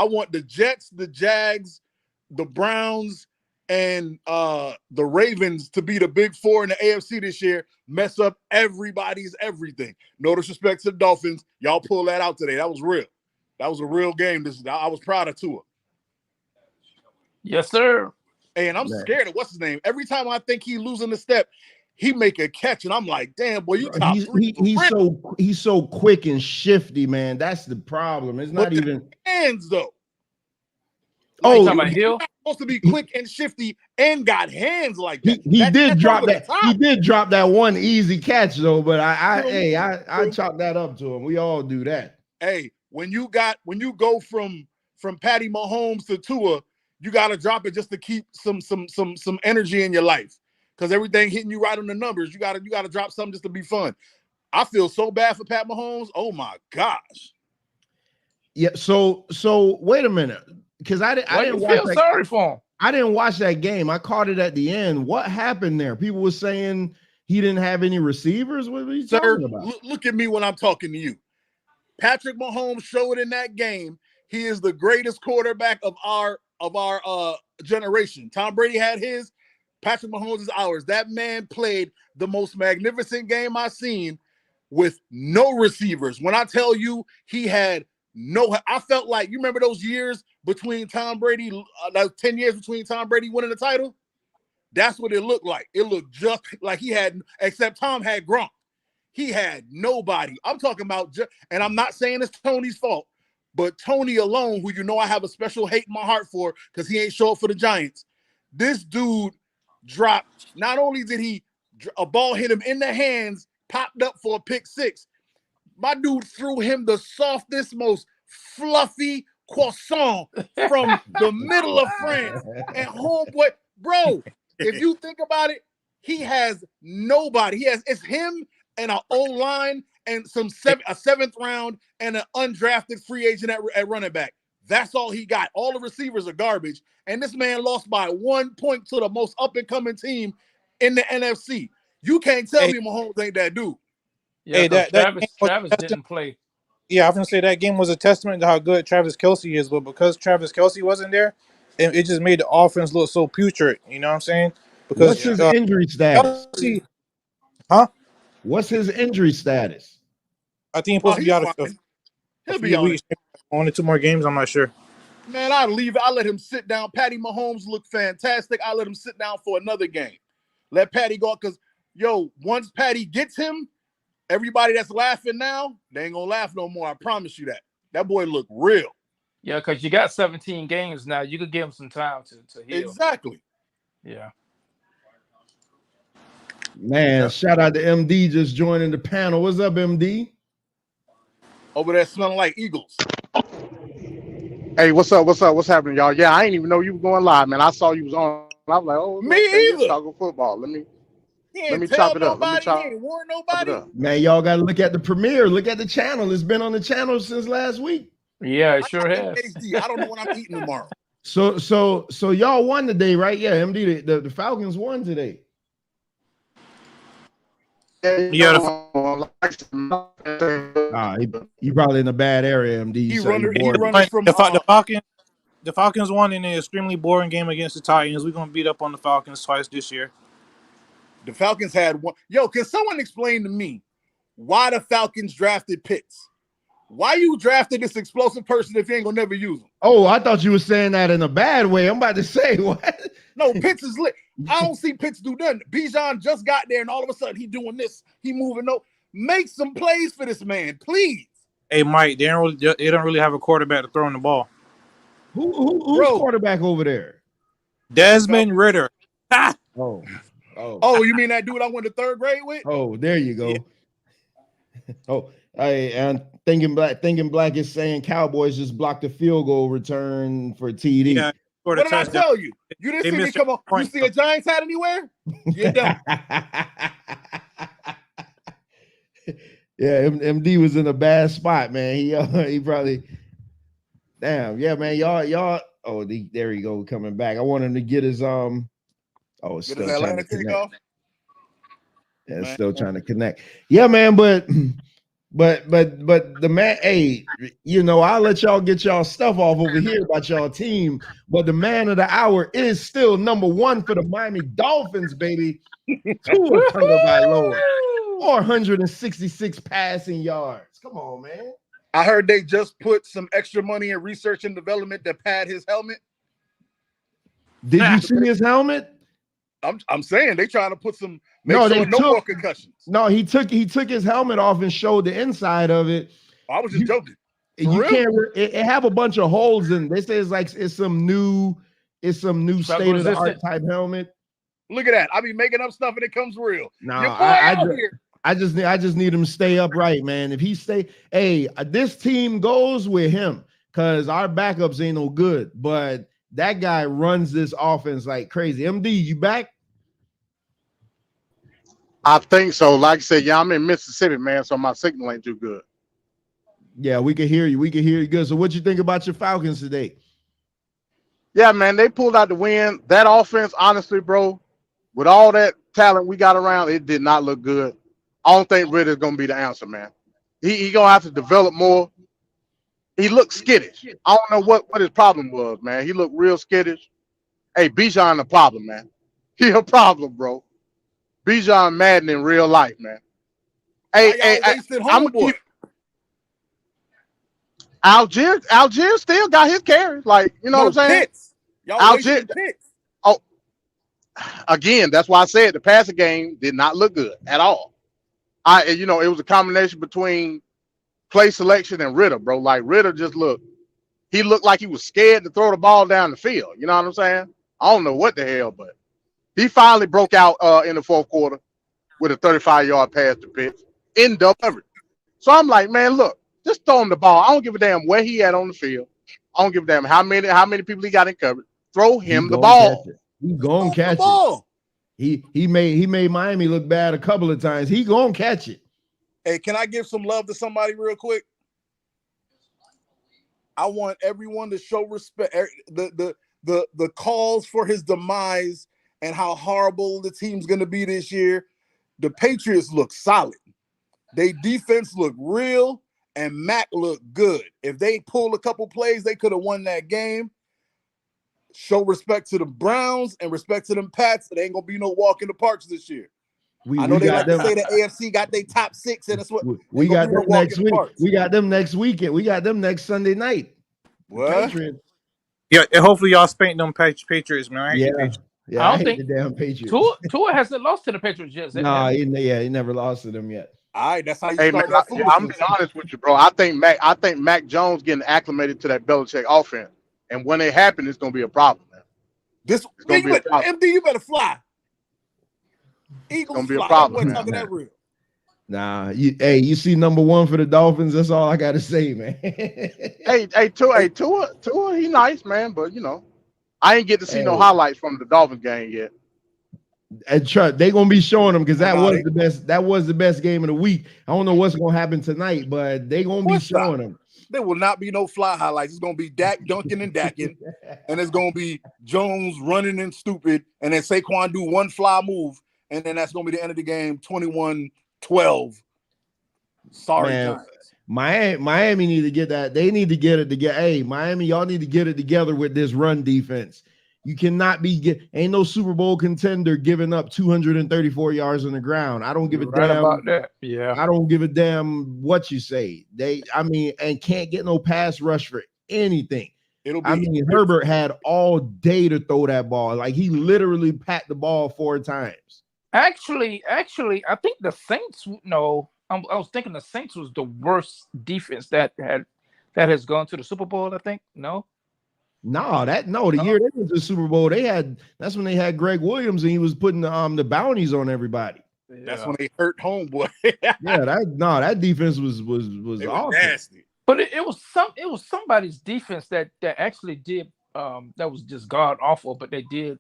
want the Jets, the Jags, the Browns, and the Ravens to be the big four in the AFC this year, mess up everybody's everything. No disrespect to the Dolphins. Y'all pull that out today. That was real. That was a real game. I was proud of Tua. Yes, sir. Hey, and I'm scared of what's his name. Every time I think he's losing a step, he make a catch, and I'm like, damn, boy, you top three. He's so quick and shifty, man. That's the problem. It's not even hands though. Like, talking about Hill? Supposed to be quick and shifty and got hands like that. He did drop that. He did drop that one easy catch though, but I chalk that up to him. We all do that. Hey, when you go from Patty Mahomes to Tua, you got to drop it just to keep some energy in your life, because everything hitting you right on the numbers. You got to drop something just to be fun. I feel so bad for Pat Mahomes. Oh my gosh. Yeah. So wait a minute, because I didn't watch that. Sorry for him. I didn't watch that game. I caught it at the end. What happened there? People were saying he didn't have any receivers. What are you talking about? Look at me when I'm talking to you. Patrick Mahomes showed in that game he is the greatest quarterback of our generation. Tom Brady had his. Patrick Mahomes is ours. That man played the most magnificent game I've seen with no receivers. When I tell you he had I felt like, you remember those years between Tom Brady, 10 years between Tom Brady winning the title? That's what it looked like. It looked just like he had, except Tom had Gronk. He had nobody. I'm talking about, and I'm not saying it's Tony's fault, but Tony alone, who you know I have a special hate in my heart for because he ain't show up for the Giants. This dude dropped, not only did a ball hit him in the hands, popped up for a pick six. My dude threw him the softest, most fluffy croissant from the middle of France. And homeboy, bro, if you think about it, he has nobody. It's him and an O-line and a seventh round and an undrafted free agent at running back. That's all he got. All the receivers are garbage. And this man lost by 1 point to the most up-and-coming team in the NFC. You can't tell me Mahomes ain't that dude. Yeah, Travis didn't play. Yeah, I was gonna say that game was a testament to how good Travis Kelce is, but because Travis Kelce wasn't there, it just made the offense look so putrid. You know what I'm saying? Because what's his injury status? Kelce, huh? What's his injury status? I think he's supposed to be out of He'll be on 1 or 2 more games. I'm not sure. Man, I let him sit down. Patty Mahomes looked fantastic. I let him sit down for another game. Let Patty go, because once Patty gets him, everybody that's laughing now, they ain't gonna laugh no more. I promise you that. That boy looked real. Yeah, because you got 17 games now. You could give him some time to heal. Exactly. Yeah. Man, shout out to MD just joining the panel. What's up, MD? Over there smelling like Eagles. Hey, what's up? What's happening, y'all? Yeah, I ain't even know you were going live, man. I saw you was on. I was like, oh, me either. Talking football. Let me chop it up. He ain't warn nobody. Man, y'all got to look at the premiere. Look at the channel. It's been on the channel since last week. Yeah, it sure has. I don't know what I'm eating tomorrow. So y'all won today, right? Yeah, MD. The Falcons won today. Yeah. He probably in a bad area, MD. He running from the Falcons won in an extremely boring game against the Titans. We're gonna beat up on the Falcons twice this year. The Falcons had one. Yo, can someone explain to me why the Falcons drafted Pitts? Why you drafted this explosive person if you ain't gonna never use him? Oh, I thought you were saying that in a bad way. I'm about to say what? No, Pitts is lit. I don't see Pitts do nothing. Bijan just got there, and all of a sudden he doing this. He moving. No, make some plays for this man, please. Hey, Mike, they don't really have a quarterback to throw in the ball. Who's quarterback over there? Desmond Ridder. Oh, you mean that dude I went to third grade with? Oh, there you go. Yeah. Oh, and thinking black is saying Cowboys just blocked a field goal return for TD. Yeah, what did I tell you? You didn't see me come on. You see a Giants hat anywhere? You're done. Yeah, MD was in a bad spot, man. He probably damn, yeah, man. Y'all. Oh, there he go, coming back. I want him to get his Oh, it's Get his still trying Atlanta to connect. takeoff. Yeah, it's Man. still trying to connect. Yeah, man, but the man, hey, I'll let y'all get y'all stuff off over here about y'all team, but the man of the hour is still number one for the Miami Dolphins, baby. Tua Tagovailoa, 466 passing yards. Come on, man. I heard they just put some extra money in research and development to pad his helmet. Did you see his helmet? I'm saying they trying to put some No more concussions. No, he took his helmet off and showed the inside of it. I was just joking. You can't. It have a bunch of holes in. They say it's some new state of the art type helmet. Look at that. I be making up stuff and it comes real. No, I just need him to stay upright, man. If he stay, hey, this team goes with him because our backups ain't no good. But that guy runs this offense like crazy. MD, you back? I think so. Like I said, yeah, I'm in Mississippi, man, so my signal ain't too good. Yeah, we can hear you. We can hear you good. So what you think about your Falcons today? Yeah, man, they pulled out the win. That offense, honestly, bro, with all that talent we got around, it did not look good. I don't think Ritter's going to be the answer, man. He going to have to develop more. He looked skittish. I don't know what his problem was, man. He looked real skittish. Hey, Bijan a problem, man. He a problem, bro. Bijan Madden in real life, man. Hey, Algier still got his carries. Like, you know what I'm saying? Algier. Oh, again, that's why I said the passing game did not look good at all. It was a combination between play selection and Ritter, bro. Like Ritter he looked like he was scared to throw the ball down the field. You know what I'm saying? I don't know what the hell, but he finally broke out in the fourth quarter with a 35-yard pass to Pitts in double coverage. So I'm like, man, look, just throw him the ball. I don't give a damn where he at on the field. I don't give a damn how many people he got in coverage. Throw him the ball. He gonna catch it. He made Miami look bad a couple of times. He gonna catch it. Hey, can I give some love to somebody real quick? I want everyone to show respect. The calls for his demise and how horrible the team's going to be this year. The Patriots look solid. They defense look real, and Mac looked good. If they pull a couple plays, they could have won that game. Show respect to the Browns and respect to them Pats. It ain't going to be no walk in the parks this year. I know they like to say the AFC got their top six, and it's what we got them next week. We got them next weekend. We got them next Sunday night. What? Yeah, and hopefully y'all spank them Patriots, man. I don't think the damn Patriots. Tua hasn't lost to the Patriots yet. No, he never lost to them yet. All right, that's how you start. I'm being honest with you, bro. I think Mac Jones getting acclimated to that Belichick offense, and when it happens, it's gonna be a problem, man. It's gonna be a problem. MD, you better fly. Eagles gonna be a problem. That real. Nah, you see number one for the Dolphins. That's all I gotta say, man. Tua, he nice, man, but I ain't get to see no highlights from the Dolphins game yet. And Chuck, they gonna be showing them because that was the best. That was the best game of the week. I don't know what's gonna happen tonight, but they gonna be showing them. There will not be no fly highlights. It's gonna be Dak dunking and dacking, and it's gonna be Jones running and stupid, and then Saquon do one fly move, and then that's gonna be the end of the game, 21-12. Sorry, man. Miami need to get that. They need to get it together. Hey, Miami, y'all need to get it together with this run defense. You cannot ain't no Super Bowl contender giving up 234 yards on the ground. I don't give a damn about that. Yeah. I don't give a damn what you say. And can't get no pass rush for anything. Herbert had all day to throw that ball. Like he literally packed the ball 4 times. Actually, I think the Saints. No, I was thinking the Saints was the worst defense that has gone to the Super Bowl. I think the year they went to the Super Bowl, that's when they had Greg Williams and he was putting the bounties on everybody. Yeah. That's when they hurt homeboy. that defense was awesome. Nasty. But it was somebody's defense that actually did that was just god awful. But they did.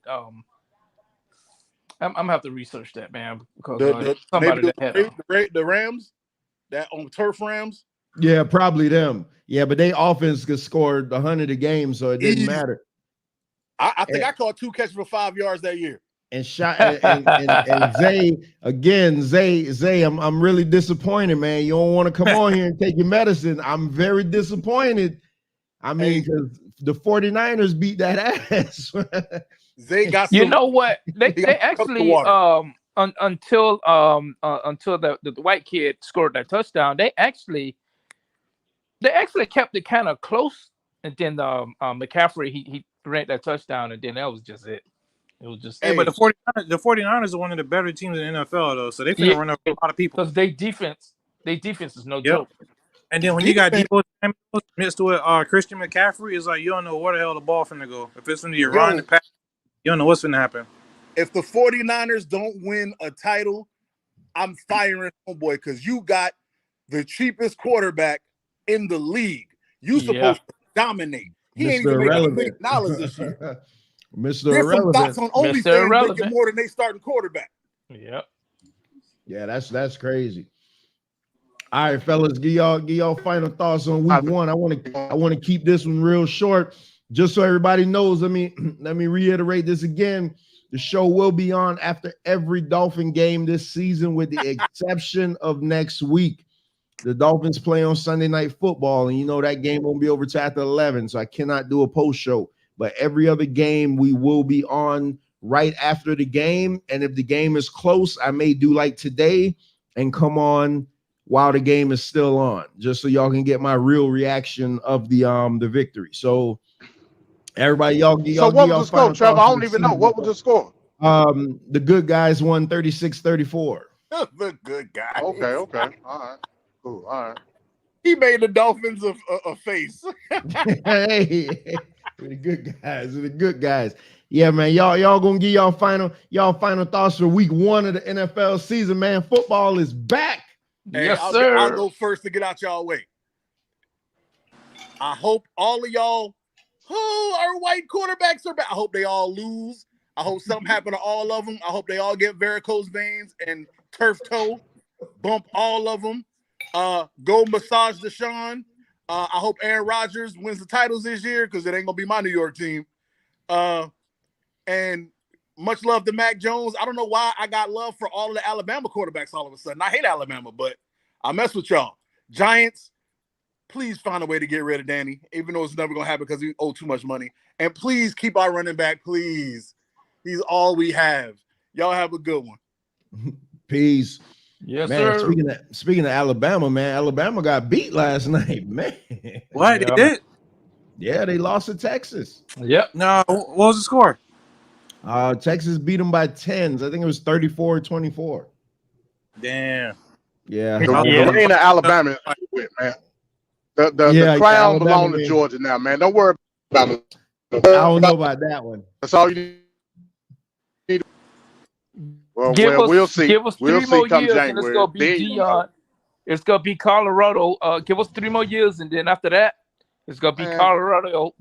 I'm gonna have to research that, man, because somebody that had the Rams. that on turf Rams. Yeah, probably them. Yeah, but they offense could score 100 a game, so it didn't matter. I think I caught 2 catches for 5 yards that year. And shot and Zay again, Zay, I'm really disappointed, man. You don't want to come on here and take your medicine. I'm very disappointed. I mean, because the 49ers beat that ass. Zay got you know what? They actually until the white kid scored that touchdown, they actually kept it kind of close, and then McCaffrey he ran that touchdown, and then that was just it. It was just but the 49ers are one of the better teams in the NFL though, so they finna run up a lot of people because they defense is no joke. And then when you got Debo mixed with Christian McCaffrey, it's like you don't know where the hell the ball finna go. If it's finna run the pass, you don't know what's finna happen. If the 49ers don't win a title, I'm firing homeboy because you got the cheapest quarterback in the league. You supposed to dominate. He ain't even making $1 million this year. Mr. There's Irrelevant. some thoughts on OnlyFans making more than they starting quarterback. Yep. Yeah, that's crazy. All right, fellas, give y'all final thoughts on week one. I want to keep this one real short, just so everybody knows. Let me reiterate this again. The show will be on after every Dolphin game this season, with the exception of next week. The Dolphins play on Sunday Night Football, and you know that game won't be over till after 11, so I cannot do a post show. But every other game we will be on right after the game, and if the game is close, I may do like today and come on while the game is still on, just so y'all can get my real reaction of the victory. So everybody, y'all So what was the score, Trevor? I don't even know. What was the score? The good guys won 36-34. The good guy. Okay. All right. Cool. All right. He made the Dolphins a face. Hey, the good guys. Yeah, man. Y'all gonna give y'all final thoughts for week one of the NFL season, man. Football is back. Yes, sir. I'll go first to get out y'all way. I hope all of y'all who are white quarterbacks are back. I hope they all lose. I hope something happened to all of them. I hope they all get varicose veins and turf toe. Bump all of them. Go massage Deshaun. I hope Aaron Rodgers wins the titles this year because it ain't gonna be my New York team. And much love to Mac Jones. I don't know why I got love for all of the Alabama quarterbacks all of a sudden. I hate Alabama, but I mess with y'all. Giants, please find a way to get rid of Danny, even though it's never going to happen because we owe too much money. And please keep our running back, please. He's all we have. Y'all have a good one. Peace. Yes, man, sir. Speaking of Alabama, man, Alabama got beat last night, man. What? They did? Yeah, they lost to Texas. Yep. No, what was the score? Texas beat them by 10s. I think it was 34-24. Damn. Yeah. The reign of Alabama is with, man. The crown belongs to Georgia now, man. Don't worry about it. I don't know about that one. That's all you need. Well, we'll see. Give us 3 more years, and it's gonna be Deion. It's gonna be Colorado. Give us 3 more years, and then after that, it's gonna be Colorado.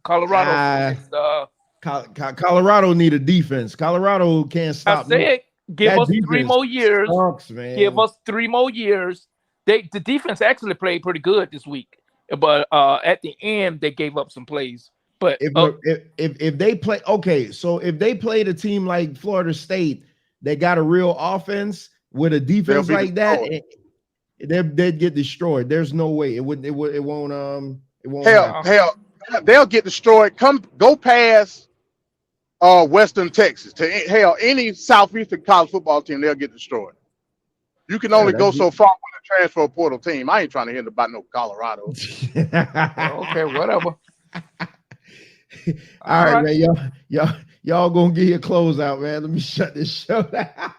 Colorado need a defense. Colorado can't stop. I said, give us 3 more years. Sucks, man. Give us 3 more years. The defense actually played pretty good this week, but at the end they gave up some plays. But if they play, okay, so if they played a team like Florida State that got a real offense with a defense like that, they'd get destroyed. There's no way it won't. Hell, they'll get destroyed. Go past Western Texas to any Southeastern college football team, they'll get destroyed. You can only go so far with a transfer portal team. I ain't trying to hear about no Colorado. Okay, whatever. All right, man. Y'all gonna get your clothes out, man. Let me shut this show down.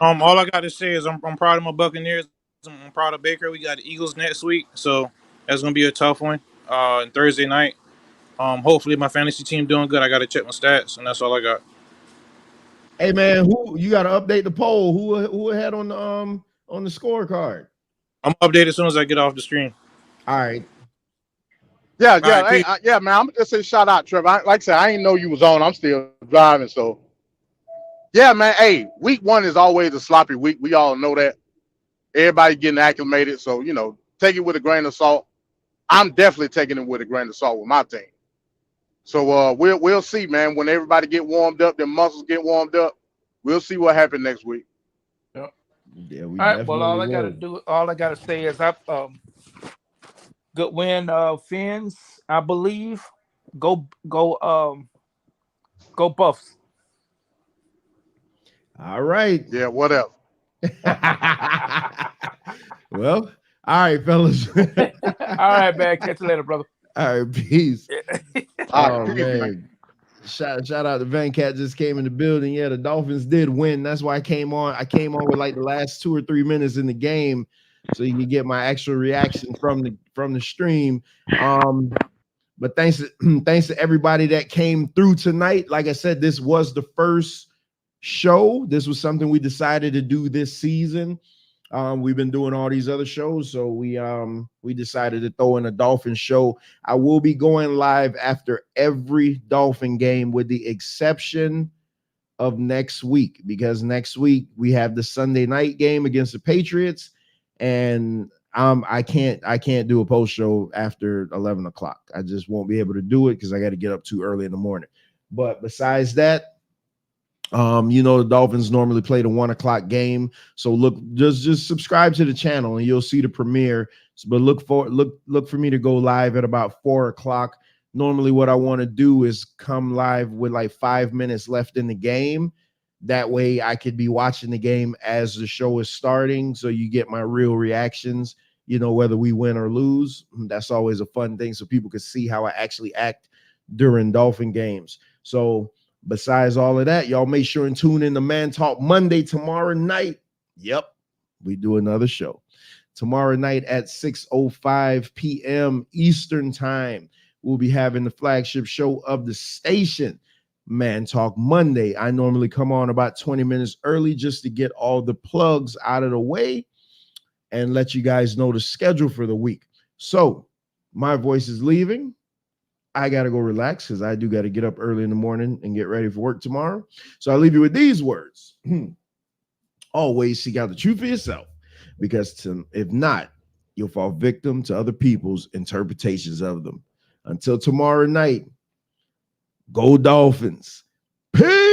All I got to say is I'm proud of my Buccaneers. I'm proud of Baker. We got the Eagles next week, so that's gonna be a tough one. And Thursday night. Hopefully my fantasy team doing good. I got to check my stats, and that's all I got. Hey man, who you got to update the poll? Who ahead on the scorecard? I'm updated as soon as I get off the screen. All right. Yeah, man. I'm gonna just say shout out, Trevor. Like I said, I didn't know you was on. I'm still driving, so yeah, man. Hey, week one is always a sloppy week. We all know that. Everybody getting acclimated, so take it with a grain of salt. I'm definitely taking it with a grain of salt with my team. So we'll see, man. When everybody get warmed up, their muscles get warmed up, we'll see what happens next week. Yeah, we All right. Well, definitely all I gotta say is good win, Fins. I believe. Go Buffs. All right. Yeah, whatever. Well, all right, fellas. All right, man. Catch you later, brother. All right, peace. All Oh right, peace, man. man. Shout out to Van Cat, just came in the building. Yeah, the Dolphins did win. That's why I came on. I came on with like the last 2 or 3 minutes in the game, so you can get my actual reaction from the stream. But thanks to everybody that came through tonight. Like I said, this was the first show. This was something we decided to do this season. We've been doing all these other shows, so we decided to throw in a Dolphin show. I will be going live after every Dolphin game, with the exception of next week, because next week we have the Sunday night game against the Patriots, and I can't do a post show after 11 o'clock. I just won't be able to do it because I got to get up too early in the morning. But besides that, the Dolphins normally play the 1 o'clock game. So look, just subscribe to the channel and you'll see the premiere. But look for me to go live at about 4 o'clock. Normally what I want to do is come live with like 5 minutes left in the game. That way I could be watching the game as the show is starting. So you get my real reactions, whether we win or lose. That's always a fun thing, so people can see how I actually act during Dolphin games. So besides all of that, y'all make sure and tune in to Man Talk Monday tomorrow night. Yep, we do another show tomorrow night at 6:05 p.m. Eastern time. We'll be having the flagship show of the station, Man Talk Monday. I normally come on about 20 minutes early just to get all the plugs out of the way and let you guys know the schedule for the week. So my voice is leaving. I got to go relax because I do got to get up early in the morning and get ready for work tomorrow. So I leave you with these words. Always seek out the truth for yourself, because if not, you'll fall victim to other people's interpretations of them. Until tomorrow night, go Dolphins. Peace.